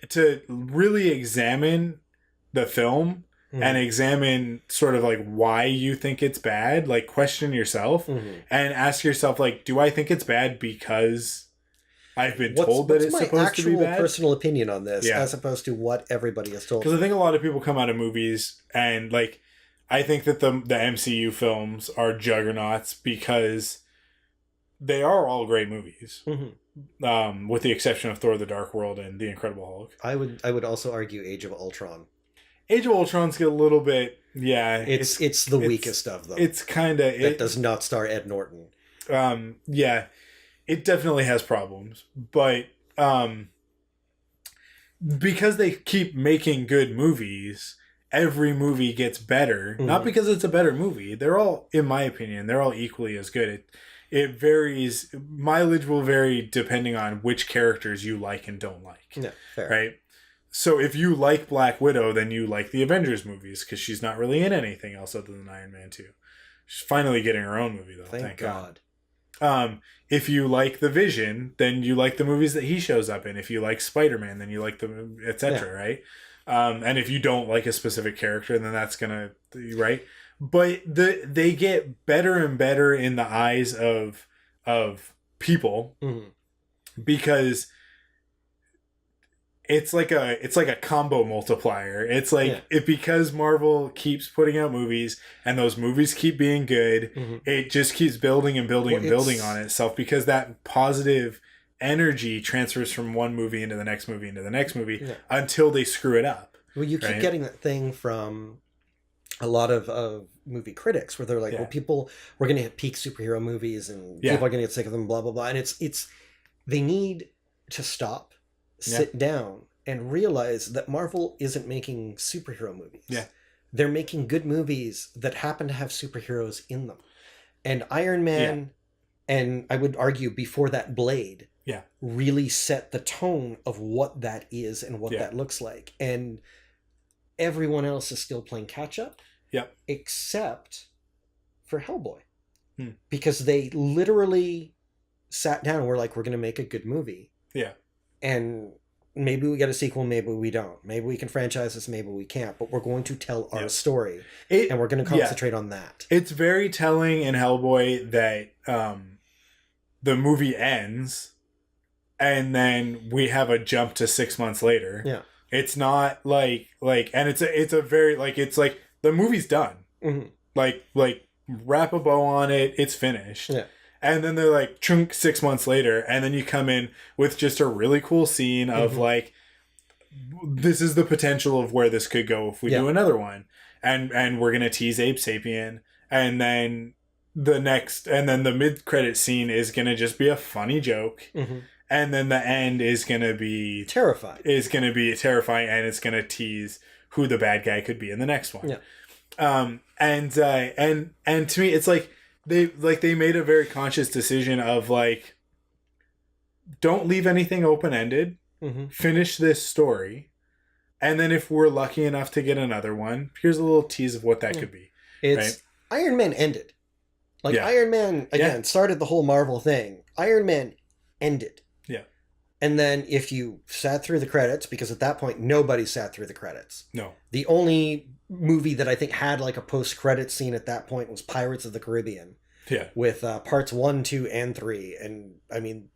to really examine the film and examine sort of like why you think it's bad, like question yourself and ask yourself, like, do I think it's bad because I've been told that it's supposed to be bad? What's my actual personal opinion on this as opposed to what everybody is told? Because I think a lot of people come out of movies and, like, I think that the MCU films are juggernauts because they are all great movies, with the exception of Thor: The Dark World and The Incredible Hulk. I would also argue Age of Ultron. Age of Ultron's get a little bit, it's the weakest of them. It's kind of... It does not star Ed Norton. It definitely has problems, but because they keep making good movies, every movie gets better. Not because it's a better movie. They're all, in my opinion, they're all equally as good. It varies. Mileage will vary depending on which characters you like and don't like. Yeah, fair. Right? So if you like Black Widow, then you like the Avengers movies because she's not really in anything else other than Iron Man 2. She's finally getting her own movie, though. Thank God. If you like The Vision, then you like the movies that he shows up in. If you like Spider-Man, then you like the etc. Right? And if you don't like a specific character, then that's gonna right. But they get better and better in the eyes of people because it's like a combo multiplier. It's like because Marvel keeps putting out movies and those movies keep being good, it just keeps building and building and building on itself because that positive energy transfers from one movie into the next movie into the next movie until they screw it up. Well, you keep getting that thing from a lot of movie critics where they're like, well, we're going to hit peak superhero movies and people are going to get sick of them, blah, blah, blah. And it's they need to stop, sit down, and realize that Marvel isn't making superhero movies. Yeah. They're making good movies that happen to have superheroes in them. And Iron Man, and I would argue before that Blade, really set the tone of what that is and what that looks like. And everyone else is still playing catch up, except for Hellboy, because they literally sat down and were like, "We're going to make a good movie." And maybe we get a sequel, maybe we don't. Maybe we can franchise this, maybe we can't. But we're going to tell our story, and we're going to concentrate on that. It's very telling in Hellboy that the movie ends, and then we have a jump to 6 months later. It's not like and it's a very like it's like the movie's done. Mm-hmm. Like wrap a bow on it, it's finished. Yeah. And then they're like chunk 6 months later, and then you come in with just a really cool scene of Mm-hmm. like, this is the potential of where this could go if we do another one, and we're gonna tease Abe Sapien, and then the mid credit scene is gonna just be a funny joke, Mm-hmm. and then the end is gonna be terrifying. Is gonna be terrifying, and it's gonna tease who the bad guy could be in the next one. Yeah. And to me, it's like they made a very conscious decision of like, don't leave anything open ended. Mm-hmm. Finish this story, and then if we're lucky enough to get another one, here's a little tease of what that could be. It's right? Iron Man ended. Like Iron Man again started the whole Marvel thing. Iron Man ended. Yeah. And then if you sat through the credits, because at that point nobody sat through the credits. No. The only movie that I think had like a post-credit scene at that point was Pirates of the Caribbean. Yeah. With parts 1, 2, and 3. And I mean,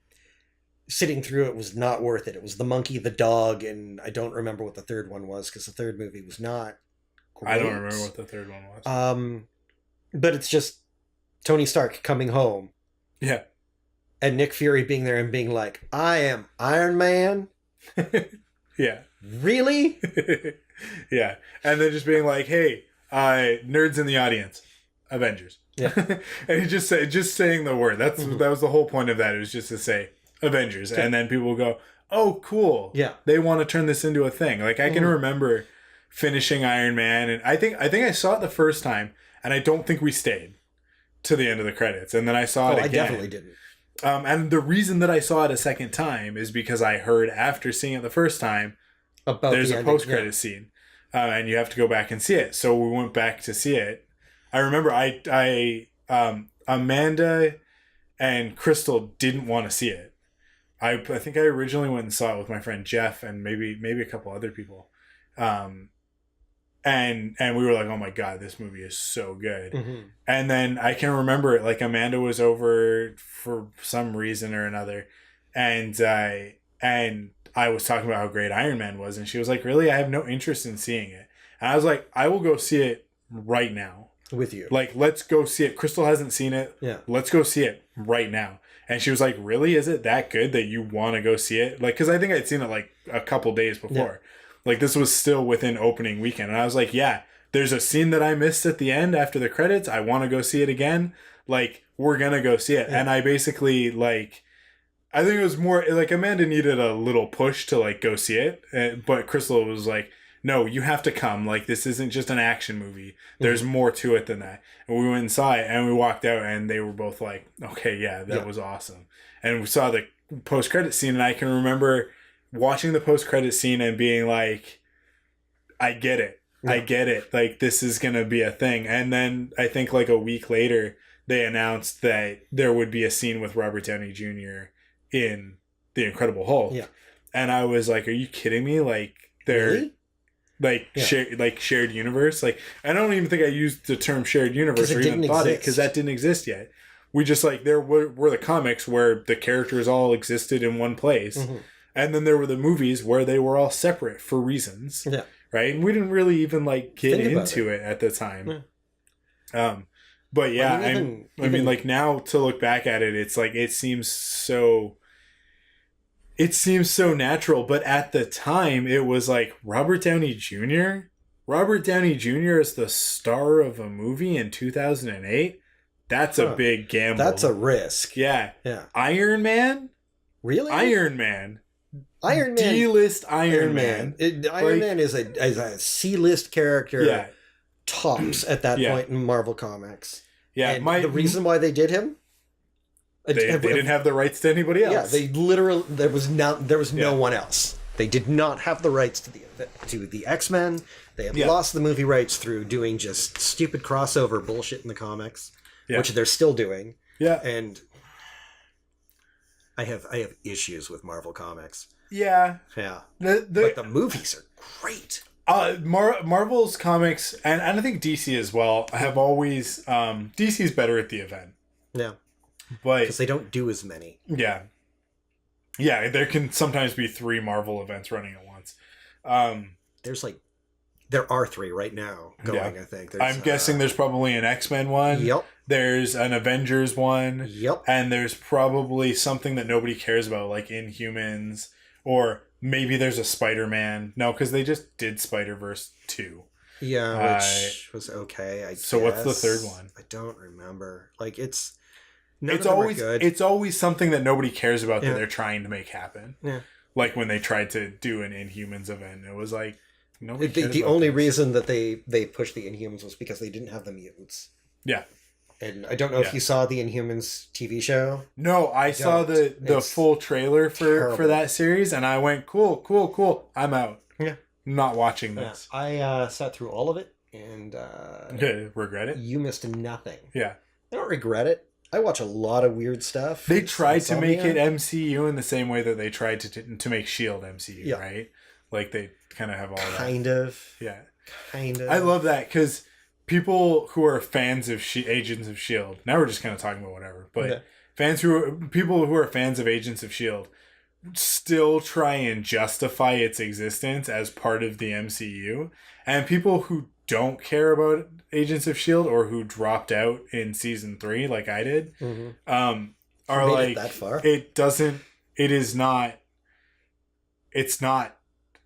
sitting through it was not worth it. It was the monkey, the dog, and I don't remember what the third one was because the third movie was not great. I don't remember what the third one was. But it's just Tony Stark coming home. Yeah. And Nick Fury being there and being like, I am Iron Man? Yeah. Really? Yeah. And then just being like, hey, nerds in the audience, Avengers. Yeah. And he just saying the word. That was the whole point of that. It was just to say Avengers. Yeah. And then people will go, oh, cool. Yeah. They want to turn this into a thing. Like, I can remember finishing Iron Man, and I think I saw it the first time, and I don't think we stayed to the end of the credits. And then I saw it again. I definitely didn't. And the reason that I saw it a second time is because I heard after seeing it the first time, there's a post-credit scene, and you have to go back and see it. So we went back to see it. I remember Amanda and Crystal didn't want to see it. I think I originally went and saw it with my friend Jeff and maybe a couple other people. And we were like, oh my God, this movie is so good. Mm-hmm. And then I can remember it, like Amanda was over for some reason or another. And I was talking about how great Iron Man was. And she was like, really? I have no interest in seeing it. And I was like, I will go see it right now. With you. Like, let's go see it. Crystal hasn't seen it. Yeah. Let's go see it right now. And she was like, really? Is it that good that you want to go see it? Like, because I think I'd seen it like a couple days before. Yeah. Like, this was still within opening weekend. And I was like, yeah, there's a scene that I missed at the end after the credits. I want to go see it again. Like, we're going to go see it. Yeah. And I basically, like, I think it was more, like, Amanda needed a little push to, like, go see it. But Crystal was like, no, you have to come. Like, this isn't just an action movie. There's more to it than that. And we went and saw it, and we walked out, and they were both like, okay, yeah, that was awesome. And we saw the post-credit scene, and I can remember watching the post-credit scene and being like, I get it. Yeah. I get it. Like, this is going to be a thing. And then I think like a week later, they announced that there would be a scene with Robert Downey Jr. in The Incredible Hulk. Yeah. And I was like, are you kidding me? Like, they're... Really? Shared universe. Like, I don't even think I used the term shared universe or even thought it, because that didn't exist yet. We just, like, there were the comics where the characters all existed in one place. Mm-hmm. And then there were the movies where they were all separate for reasons. Yeah. Right? And we didn't really even, like, get into it at the time. Yeah. But yeah, I mean, like, now to look back at it, it's like, it seems so natural, but at the time it was like Robert Downey Jr. Robert Downey Jr. is the star of a movie in 2008. That's a big gamble. That's a risk. Yeah. Yeah. Iron Man? Really? Iron Man. Iron Man. D-list Iron Man. Iron Man is a C-list character. Yeah. Tops at that point in Marvel Comics. Yeah. And the reason why they did him? They didn't have the rights to anybody else. Yeah, they literally there was no one else. They did not have the rights to the X-Men. They have lost the movie rights through doing just stupid crossover bullshit in the comics, which they're still doing. Yeah, and I have issues with Marvel Comics. Yeah, yeah, but the movies are great. Marvel's comics and I think DC as well have always DC's better at the event. Yeah. But because they don't do as many. Yeah. Yeah, there can sometimes be 3 Marvel events running at once. There are 3 right now going, I think. I'm guessing there's probably an X-Men one. Yep. There's an Avengers one. Yep. And there's probably something that nobody cares about, like Inhumans, or maybe there's a Spider-Man. No, because they just did Spider-Verse 2. Yeah, which was okay, I guess. So what's the third one? I don't remember. It's always something that nobody cares about that they're trying to make happen. Yeah. Like when they tried to do an Inhumans event, it was like nobody cares the about only this. reason that they pushed the Inhumans was because they didn't have the mutants. Yeah. And I don't know if you saw the Inhumans TV show. No, I saw the full trailer for that series, and I went, cool. I'm out. Yeah. I'm not watching this. Yeah. I sat through all of it, and regret it? You missed nothing. Yeah. I don't regret it. I watch a lot of weird stuff. They tried to make it MCU in the same way that they tried to make S.H.I.E.L.D. MCU, right? Like, they kind of have all that. Kind of. Yeah. Kind of. I love that, because people who are fans of Agents of S.H.I.E.L.D., now we're just kind of talking about whatever, but people who are fans of Agents of S.H.I.E.L.D. still try and justify its existence as part of the MCU, and people who don't care about Agents of S.H.I.E.L.D. or who dropped out in season 3 like I did, are like, that far? It's not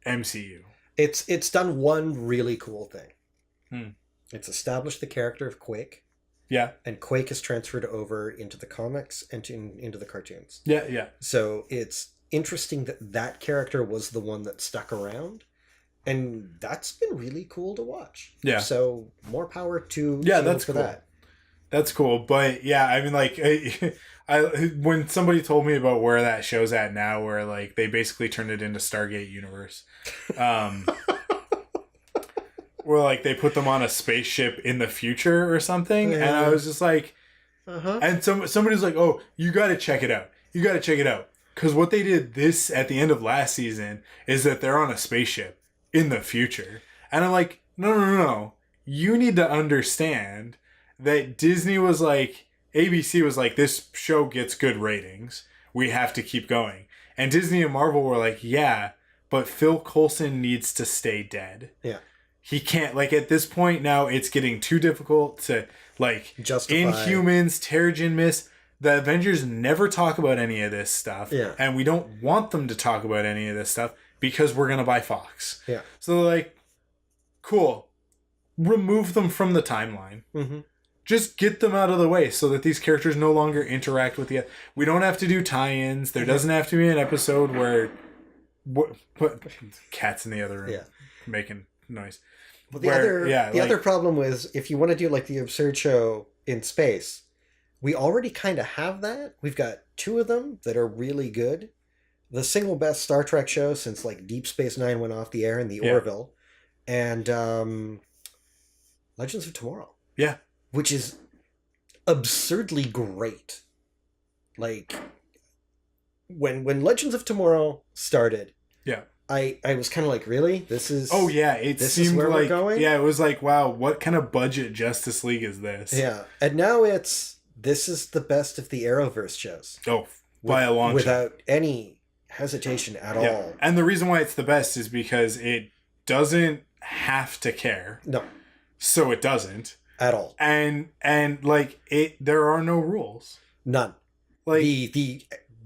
MCU. It's done one really cool thing. It's established the character of Quake. Yeah. And Quake is transferred over into the comics and into the cartoons. Yeah. So it's interesting that character was the one that stuck around. And that's been really cool to watch. Yeah. So more power to that's cool. That. That's cool. But yeah, I mean, like, when somebody told me about where that show's at now, where like they basically turned it into Stargate Universe, where like they put them on a spaceship in the future or something, and I was just like, and somebody's like, oh, you got to check it out. Because what they did at the end of last season is that they're on a spaceship in the future. And I'm like, no. You need to understand that Disney was like, ABC was like, this show gets good ratings. We have to keep going. And Disney and Marvel were like, yeah, but Phil Coulson needs to stay dead. Yeah. He can't, like, at this point now, it's getting too difficult to, like, justify. Inhumans, Terrigen Mist. The Avengers never talk about any of this stuff. Yeah. And we don't want them to talk about any of this stuff because we're going to buy Fox. Yeah. So they're like, cool. Remove them from the timeline. Mm-hmm. Just get them out of the way so that these characters no longer interact with the... We don't have to do tie-ins. There doesn't have to be an episode where... Cats in the other room making noise. Well, the other problem was, if you want to do like the absurd show in space, we already kind of have that. We've got 2 of them that are really good. The single best Star Trek show since like Deep Space Nine went off the air in the Orville, and Legends of Tomorrow. Yeah. Which is absurdly great. Like, when Legends of Tomorrow started, I was kind of like, really? This is... Oh, yeah. It seemed where like... we're going? Yeah, it was like, wow, what kind of budget Justice League is this? Yeah. And now this is the best of the Arrowverse shows. Oh, by a long shot. Without any hesitation at all. And the reason why it's the best is because it doesn't have to care. No. So it doesn't. At all. And like, there are no rules. None. Like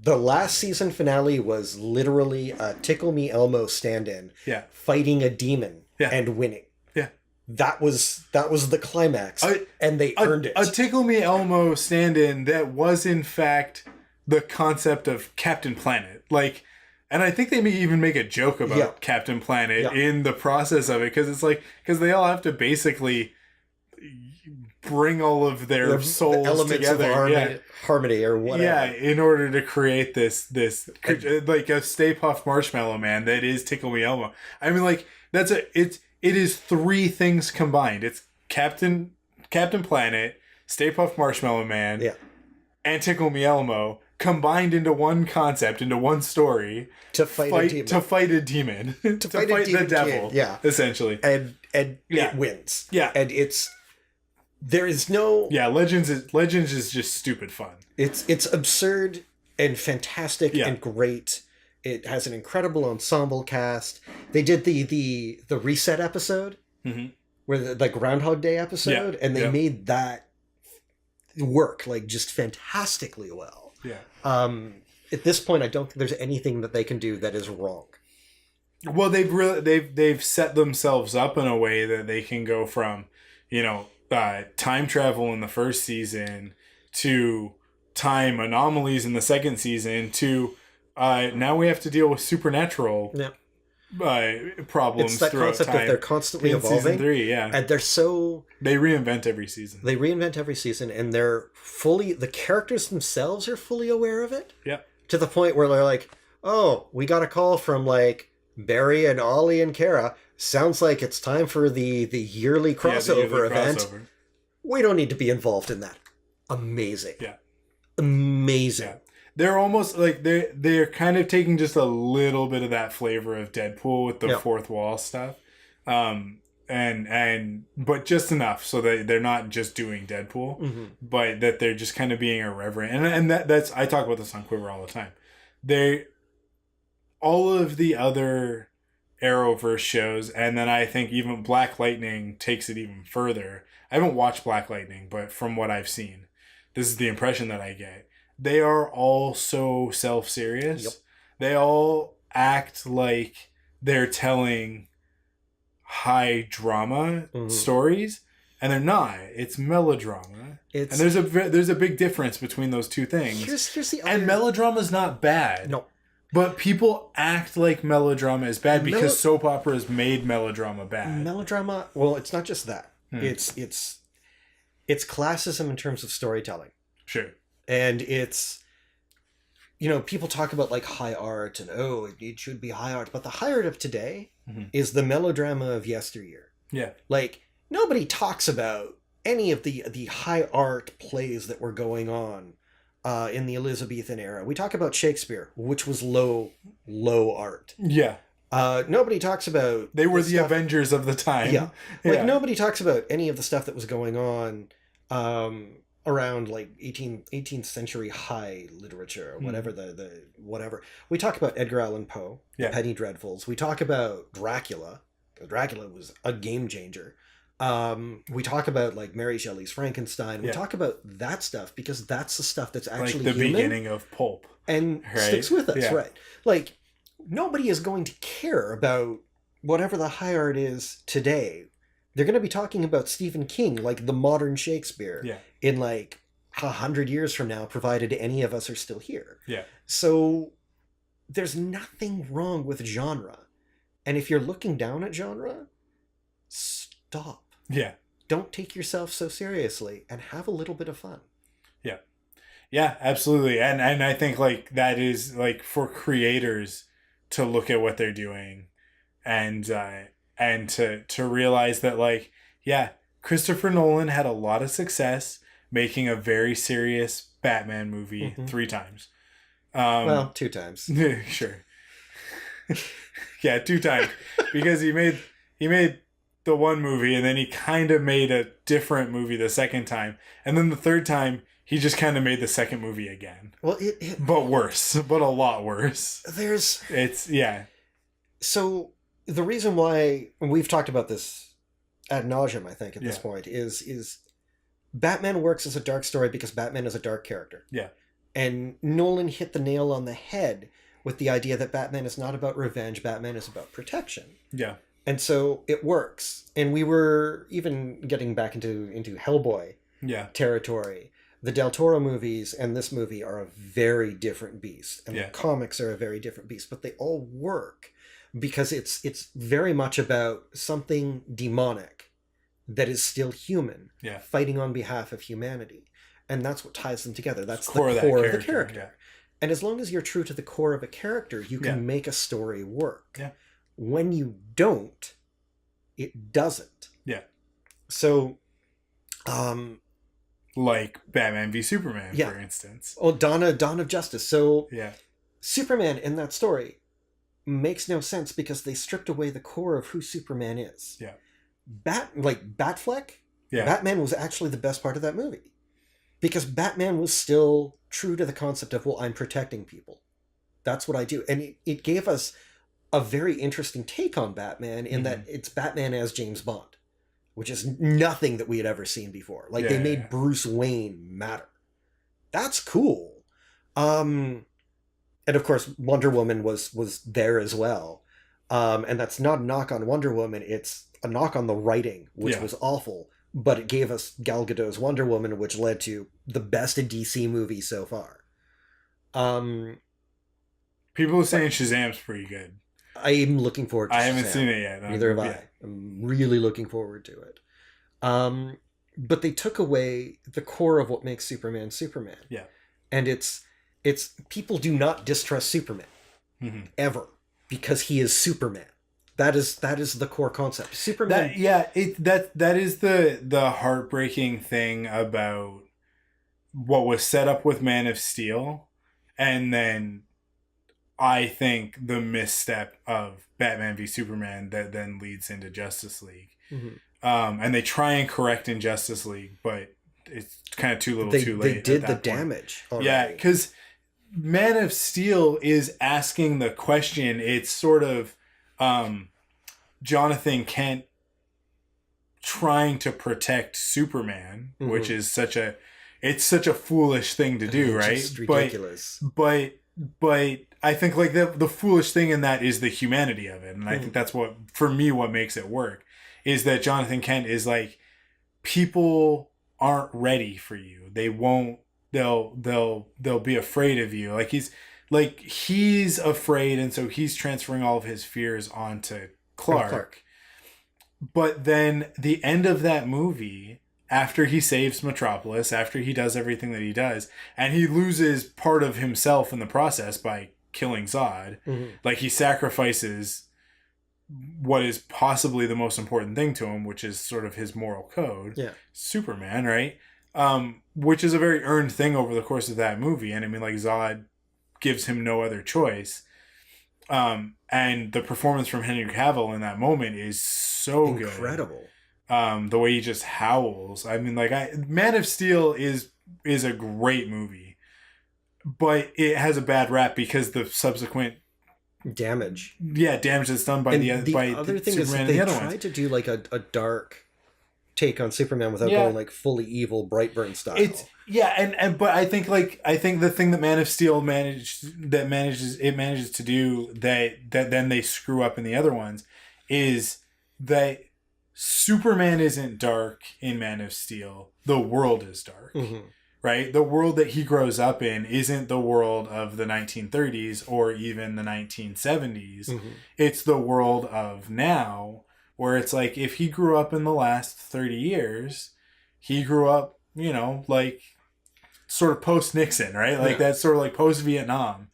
The last season finale was literally a Tickle Me Elmo stand-in, fighting a demon and winning. Yeah, that was the climax, and they earned it. A Tickle Me Elmo stand-in that was in fact the concept of Captain Planet. Like, and I think they may even make a joke about Captain Planet in the process of it, because they all have to basically bring all of their souls elements together, of harmony or whatever. Yeah, in order to create this like a Stay Puft Marshmallow Man that is Tickle Me Elmo. I mean, like, it is 3 things combined. It's Captain Planet, Stay Puft Marshmallow Man, and Tickle Me Elmo combined into one concept, into one story to fight a demon, to fight the devil, essentially, and it wins. Yeah, and there is no... Yeah, Legends is just stupid fun. It's absurd and fantastic and great, It has an incredible ensemble cast. They did the reset episode, where the Groundhog Day episode, and they made that work like just fantastically well. Yeah. At this point, I don't think there's anything that they can do that is wrong. Well, they've set themselves up in a way that they can go from, time travel in the first season to time anomalies in the second season to now we have to deal with supernatural problems. It's that throughout concept time of they're constantly in evolving. Season 3, yeah. And they reinvent every season. And the characters themselves are fully aware of it. Yeah. To the point where they're like, oh, we got a call from like Barry and Ollie and Kara. Sounds like it's time for the yearly crossover event. We don't need to be involved in that. Amazing. Yeah. Amazing. Yeah. They're almost like they're kind of taking just a little bit of that flavor of Deadpool with the fourth wall stuff. But just enough so that they're not just doing Deadpool, but that they're just kind of being irreverent. And that's I talk about this on Quiver all the time. All of the other Arrowverse shows, and then I think even Black Lightning takes it even further. I haven't watched Black Lightning, but from what I've seen, this is the impression that I get. They are all so self-serious. Yep. They all act like they're telling high drama stories, and they're not. It's melodrama. And there's a big difference between those two things. Here's the other... And melodrama's not bad. No. But people act like melodrama is bad because soap operas made melodrama bad. Melodrama, well, it's not just that. It's classism in terms of storytelling. Sure. And it's, people talk about like high art and, it should be high art. But the high art of today is the melodrama of yesteryear. Yeah. Like, nobody talks about any of the high art plays that were going on in the Elizabethan era. We talk about Shakespeare, which was low art. Yeah. Nobody talks about... They were the Avengers of the time. Yeah. Like, nobody talks about any of the stuff that was going on around, like, 18th century high literature, or whatever, whatever. We talk about Edgar Allan Poe, the Penny Dreadfuls. We talk about Dracula. Dracula was a game changer. We talk about, like, Mary Shelley's Frankenstein. We talk about that stuff because that's the stuff that's actually like the human beginning of pulp. And sticks with us, right? Like, nobody is going to care about whatever the high art is today. They're going to be talking about Stephen King, like the modern Shakespeare, in like 100 years from now, provided any of us are still here. Yeah. So there's nothing wrong with genre. And if you're looking down at genre, stop. Yeah. Don't take yourself so seriously and have a little bit of fun. Yeah. Yeah, absolutely. And I think like that is like for creators to look at what they're doing and to realize that like, Christopher Nolan had a lot of success making a very serious Batman movie 3 times. 2 times. Sure. 2 times. Because he made the one movie and then he kind of made a different movie the second time. And then the third time he just kind of made the second movie again. Well, but worse, but a lot worse. So the reason why, and we've talked about this ad nauseum, I think, at this point, is Batman works as a dark story because Batman is a dark character. Yeah. And Nolan hit the nail on the head with the idea that Batman is not about revenge, Batman is about protection. Yeah. And so it works. And we were even getting back into Hellboy territory. The Del Toro movies and this movie are a very different beast. And the comics are a very different beast. But they all work because it's very much about something demonic that is still human, fighting on behalf of humanity. And that's what ties them together. That's the core of the character. Yeah. And as long as you're true to the core of a character, you can make a story work. Yeah. When you don't, it doesn't. Yeah. So, like Batman v Superman, for instance. Oh, Dawn of Justice. So, Superman in that story makes no sense because they stripped away the core of who Superman is. Yeah. Batfleck, Batman was actually the best part of that movie. Because Batman was still true to the concept of, I'm protecting people. That's what I do. And it gave us a very interesting take on Batman in that it's Batman as James Bond, which is nothing that we had ever seen before. Like, they made Bruce Wayne matter. That's cool. And of course, Wonder Woman was there as well. And that's not a knock on Wonder Woman. It's a knock on the writing, which was awful. But it gave us Gal Gadot's Wonder Woman, which led to the best DC movie so far. People are saying Shazam's pretty good. I'm looking forward to Shazam. I haven't seen it yet. Neither have I. I'm really looking forward to it. But they took away the core of what makes Superman Superman. Yeah. And it's people do not distrust Superman ever, because he is Superman. That is the core concept. Superman. That is the heartbreaking thing about what was set up with Man of Steel, and then I think the misstep of Batman v Superman that then leads into Justice League. And they try and correct in Justice League, but it's kind of too little too late. They did the damage already. Yeah, because Man of Steel is asking the question. It's sort of Jonathan Kent trying to protect Superman, which is such a foolish thing to do, right? Just ridiculous. But I think like the foolish thing in that is the humanity of it, and I think that's what makes it work, is that Jonathan Kent is like, people aren't ready for you. They won't. They'll be afraid of you. Like he's afraid, and so he's transferring all of his fears onto Clark. But then the end of that movie, after he saves Metropolis, after he does everything that he does, and he loses part of himself in the process by killing Zod, like he sacrifices what is possibly the most important thing to him, which is sort of his moral code. Yeah. Superman, right? Which is a very earned thing over the course of that movie. And I mean, like, Zod gives him no other choice. And the performance from Henry Cavill in that moment is so incredible. Good. The way he just howls. I mean, like, Man of Steel is a great movie, but it has a bad rap because the subsequent damage. Yeah, damage that's done by the other thing is that they tried to do like a dark take on Superman without going like fully evil Brightburn style. But I think the thing that Man of Steel manages to do that then they screw up in the other ones is that Superman isn't dark in Man of Steel. The world is dark. Right? The world that he grows up in isn't the world of the 1930s or even the 1970s. It's the world of now, where it's like, if he grew up in the last 30 years, he grew up, you know, like sort of post-Nixon, right? Like that's sort of like post-Vietnam.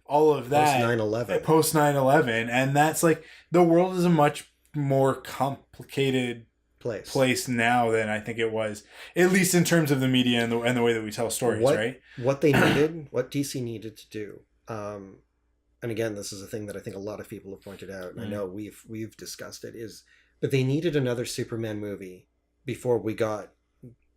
All of that. Post-9/11. Post-9/11. And that's like, the world is a much more complicated place now than I think it was, at least in terms of the media and the way that we tell stories, right? What they needed, what DC needed to do, and again, this is a thing that I think a lot of people have pointed out, and I know we've discussed it, is that they needed another Superman movie before we got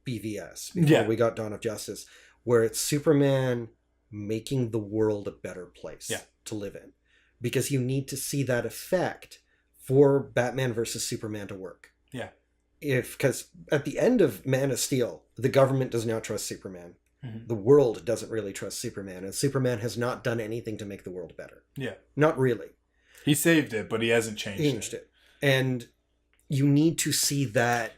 BVS, before we got Dawn of Justice, where it's Superman making the world a better place to live in. Because you need to see that effect for Batman versus Superman to work. Yeah. Because at the end of Man of Steel, the government does not trust Superman. The world doesn't really trust Superman, and Superman has not done anything to make the world better. Yeah. Not really. He saved it, but he hasn't changed it. And you need to see that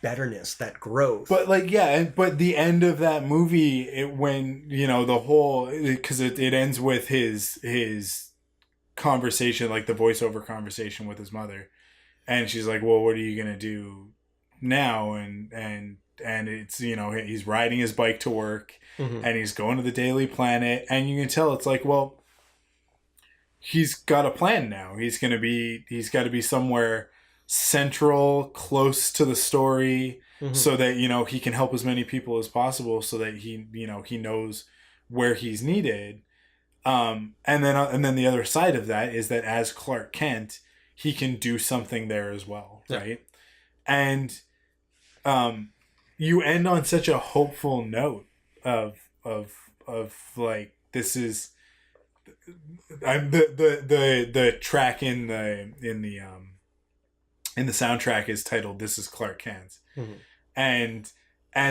betterness, that growth. But but the end of that movie, when, you know, the whole, because it ends with his conversation, like the voiceover conversation with his mother. And she's like, well, what are you going to do now? And it's, you know, he's riding his bike to work and he's going to the Daily Planet. And you can tell it's like, well, he's got a plan now. He's got to be somewhere central, close to the story, so that, you know, he can help as many people as possible, so that he knows where he's needed. And then the other side of that is that as Clark Kent, he can do something there as well, right? And you end on such a hopeful note of like, this is the track in the soundtrack is titled "This Is Clark Kent," Mm-hmm. and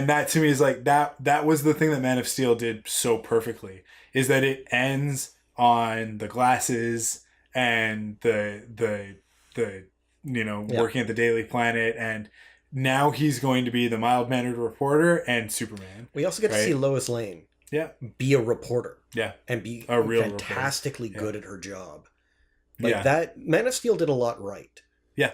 that to me is like that was the thing that Man of Steel did so perfectly, is that it ends on the glasses and the working at the Daily Planet, and now he's going to be the mild-mannered reporter and Superman. We also get to see Lois Lane be a reporter. Yeah. And be a real fantastically reporter. good at her job. Like that Man of Steel did a lot right. Yeah.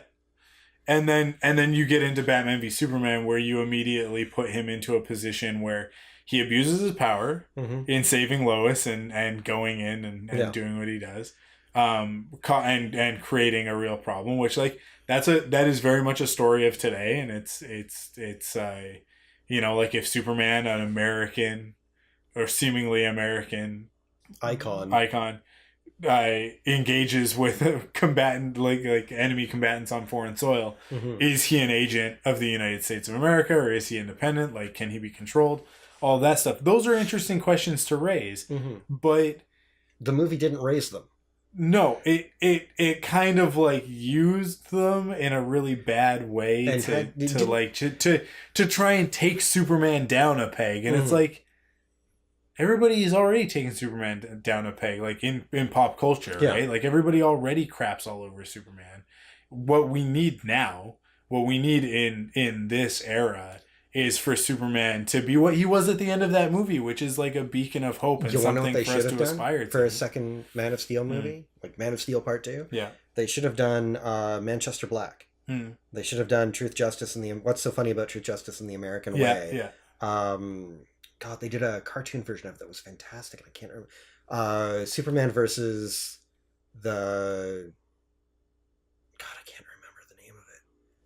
And then you get into Batman v Superman, where you immediately put him into a position where he abuses his power in saving Lois and going in and doing what he does. And creating a real problem, which like that is very much a story of today, and it's like if Superman, an American or seemingly American icon engages with a combatant like enemy combatants on foreign soil, is he an agent of the United States of America, or is he independent? Like, can he be controlled? All that stuff. Those are interesting questions to raise, but the movie didn't raise them. No, it kind of like used them in a really bad way to try and take Superman down a peg, and it's like everybody is already taking Superman down a peg, like in pop culture, right? Like everybody already craps all over Superman. What we need now, what we need in this era, is for Superman to be what he was at the end of that movie, which is like a beacon of hope and something for us to aspire to. For a second Man of Steel movie, like Man of Steel Part 2, they should have done Manchester Black. They should have done Truth, Justice, and What's So Funny About Truth, Justice in the American Way. God, they did a cartoon version of it that was fantastic. I can't remember. Superman versus the... God, I can't remember the name of it.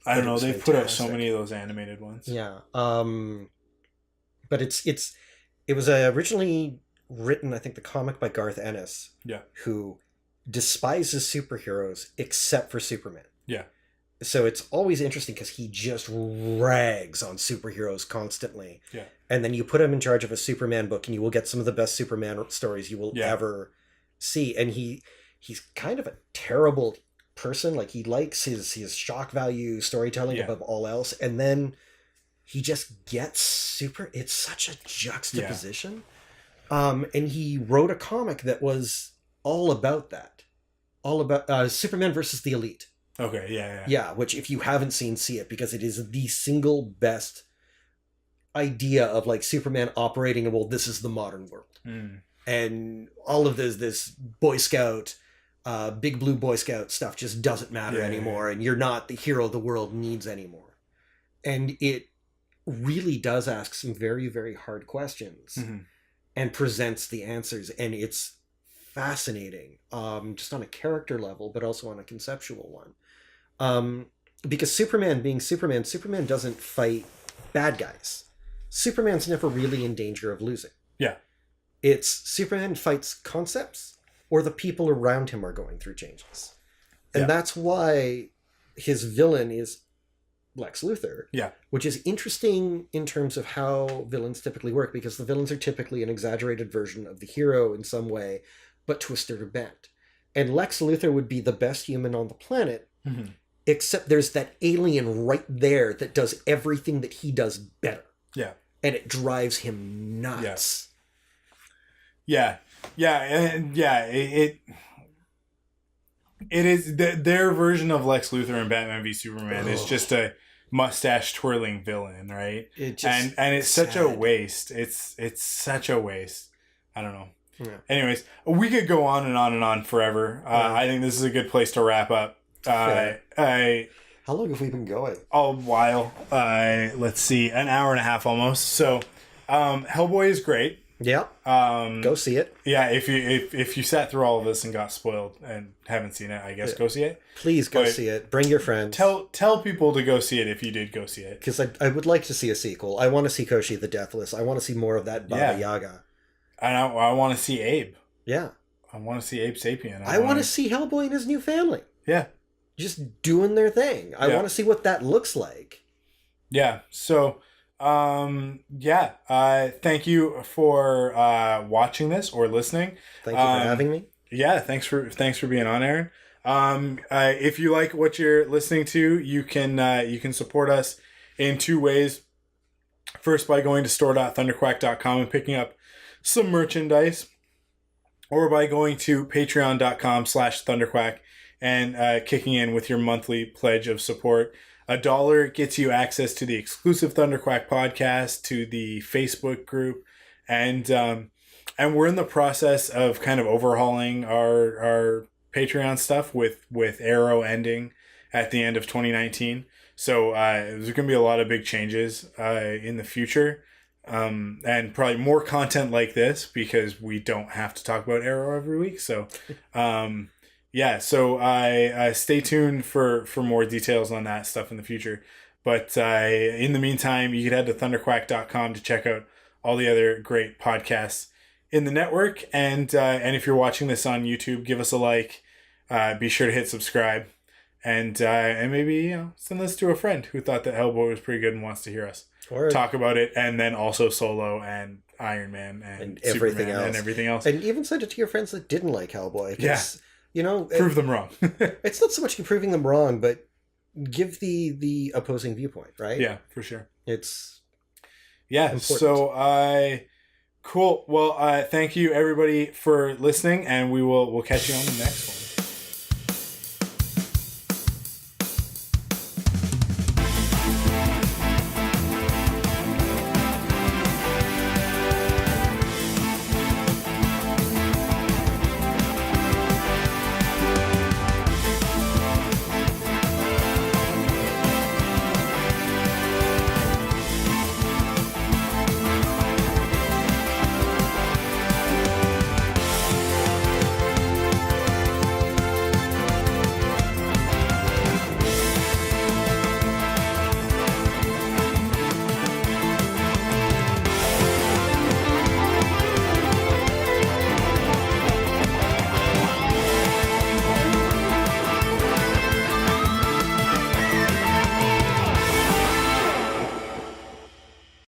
I don't know. They've put out so many of those animated ones. Yeah. But it was originally written, I think, the comic by Garth Ennis. Yeah. Who despises superheroes except for Superman. Yeah. So it's always interesting because he just rags on superheroes constantly. Yeah. And then you put him in charge of a Superman book, and you will get some of the best Superman stories you will ever see. And he's kind of a terrible person. Like, he likes his shock value storytelling above all else, and then he just gets it's such a juxtaposition. And he wrote a comic that was all about that, all about Superman versus the Elite. Okay, yeah, which if you haven't seen, see it, because it is the single best idea of like Superman operating, and well, this is the modern world. And all of this Boy Scout, Big Blue Boy Scout stuff just doesn't matter anymore, and you're not the hero the world needs anymore. And it really does ask some very, very hard questions and presents the answers, and it's fascinating, just on a character level, but also on a conceptual one. Because Superman being Superman doesn't fight bad guys. Superman's never really in danger of losing. Yeah. It's Superman fights concepts, or the people around him are going through changes. And that's why his villain is Lex Luthor. Yeah. Which is interesting in terms of how villains typically work, because the villains are typically an exaggerated version of the hero in some way, but twisted or bent. And Lex Luthor would be the best human on the planet, except there's that alien right there that does everything that he does better. Yeah. And it drives him nuts. Yeah. And it is their version of Lex Luthor in Batman v Superman is just a mustache twirling villain, right? And it's such a waste. It's such a waste. I don't know. Yeah. Anyways, we could go on and on and on forever. I think this is a good place to wrap up. How long have we been going? A while. Let's see, an hour and a half almost. So, Hellboy is great. Yeah. Go see it. Yeah, if you sat through all of this and got spoiled and haven't seen it, I guess go see it. Please go see it. Bring your friends. Tell people to go see it if you did go see it. Because I would like to see a sequel. I want to see Koshi the Deathless. I want to see more of that Baba Yaga. And I want to see Abe. Yeah. I want to see Abe Sapien. I want to see Hellboy and his new family. Yeah. Just doing their thing. I want to see what that looks like. Yeah. So, thank you for watching this or listening. Thank you for having me. Yeah, thanks for being on, Aaron. If you like what you're listening to, you can support us in two ways. First, by going to store.thunderquack.com and picking up some merchandise, or by going to patreon.com/thunderquack and kicking in with your monthly pledge of support. $1 gets you access to the exclusive Thunderquack podcast, to the Facebook group, and we're in the process of kind of overhauling our Patreon stuff with Arrow ending at the end of 2019. So there's going to be a lot of big changes in the future, and probably more content like this because we don't have to talk about Arrow every week. So yeah, so I stay tuned for more details on that stuff in the future. But in the meantime, you can head to thunderquack.com to check out all the other great podcasts in the network. And if you're watching this on YouTube, give us a like. Be sure to hit subscribe. And maybe send this to a friend who thought that Hellboy was pretty good and wants to hear us talk about it. And then also Solo and Iron Man and everything Superman else. And everything else. And even send it to your friends that didn't like Hellboy. Yeah. Prove them wrong. It's not so much proving them wrong, but give the opposing viewpoint, right? Yeah, for sure. It's important. So cool. Well, thank you everybody for listening, and we'll catch you on the next one.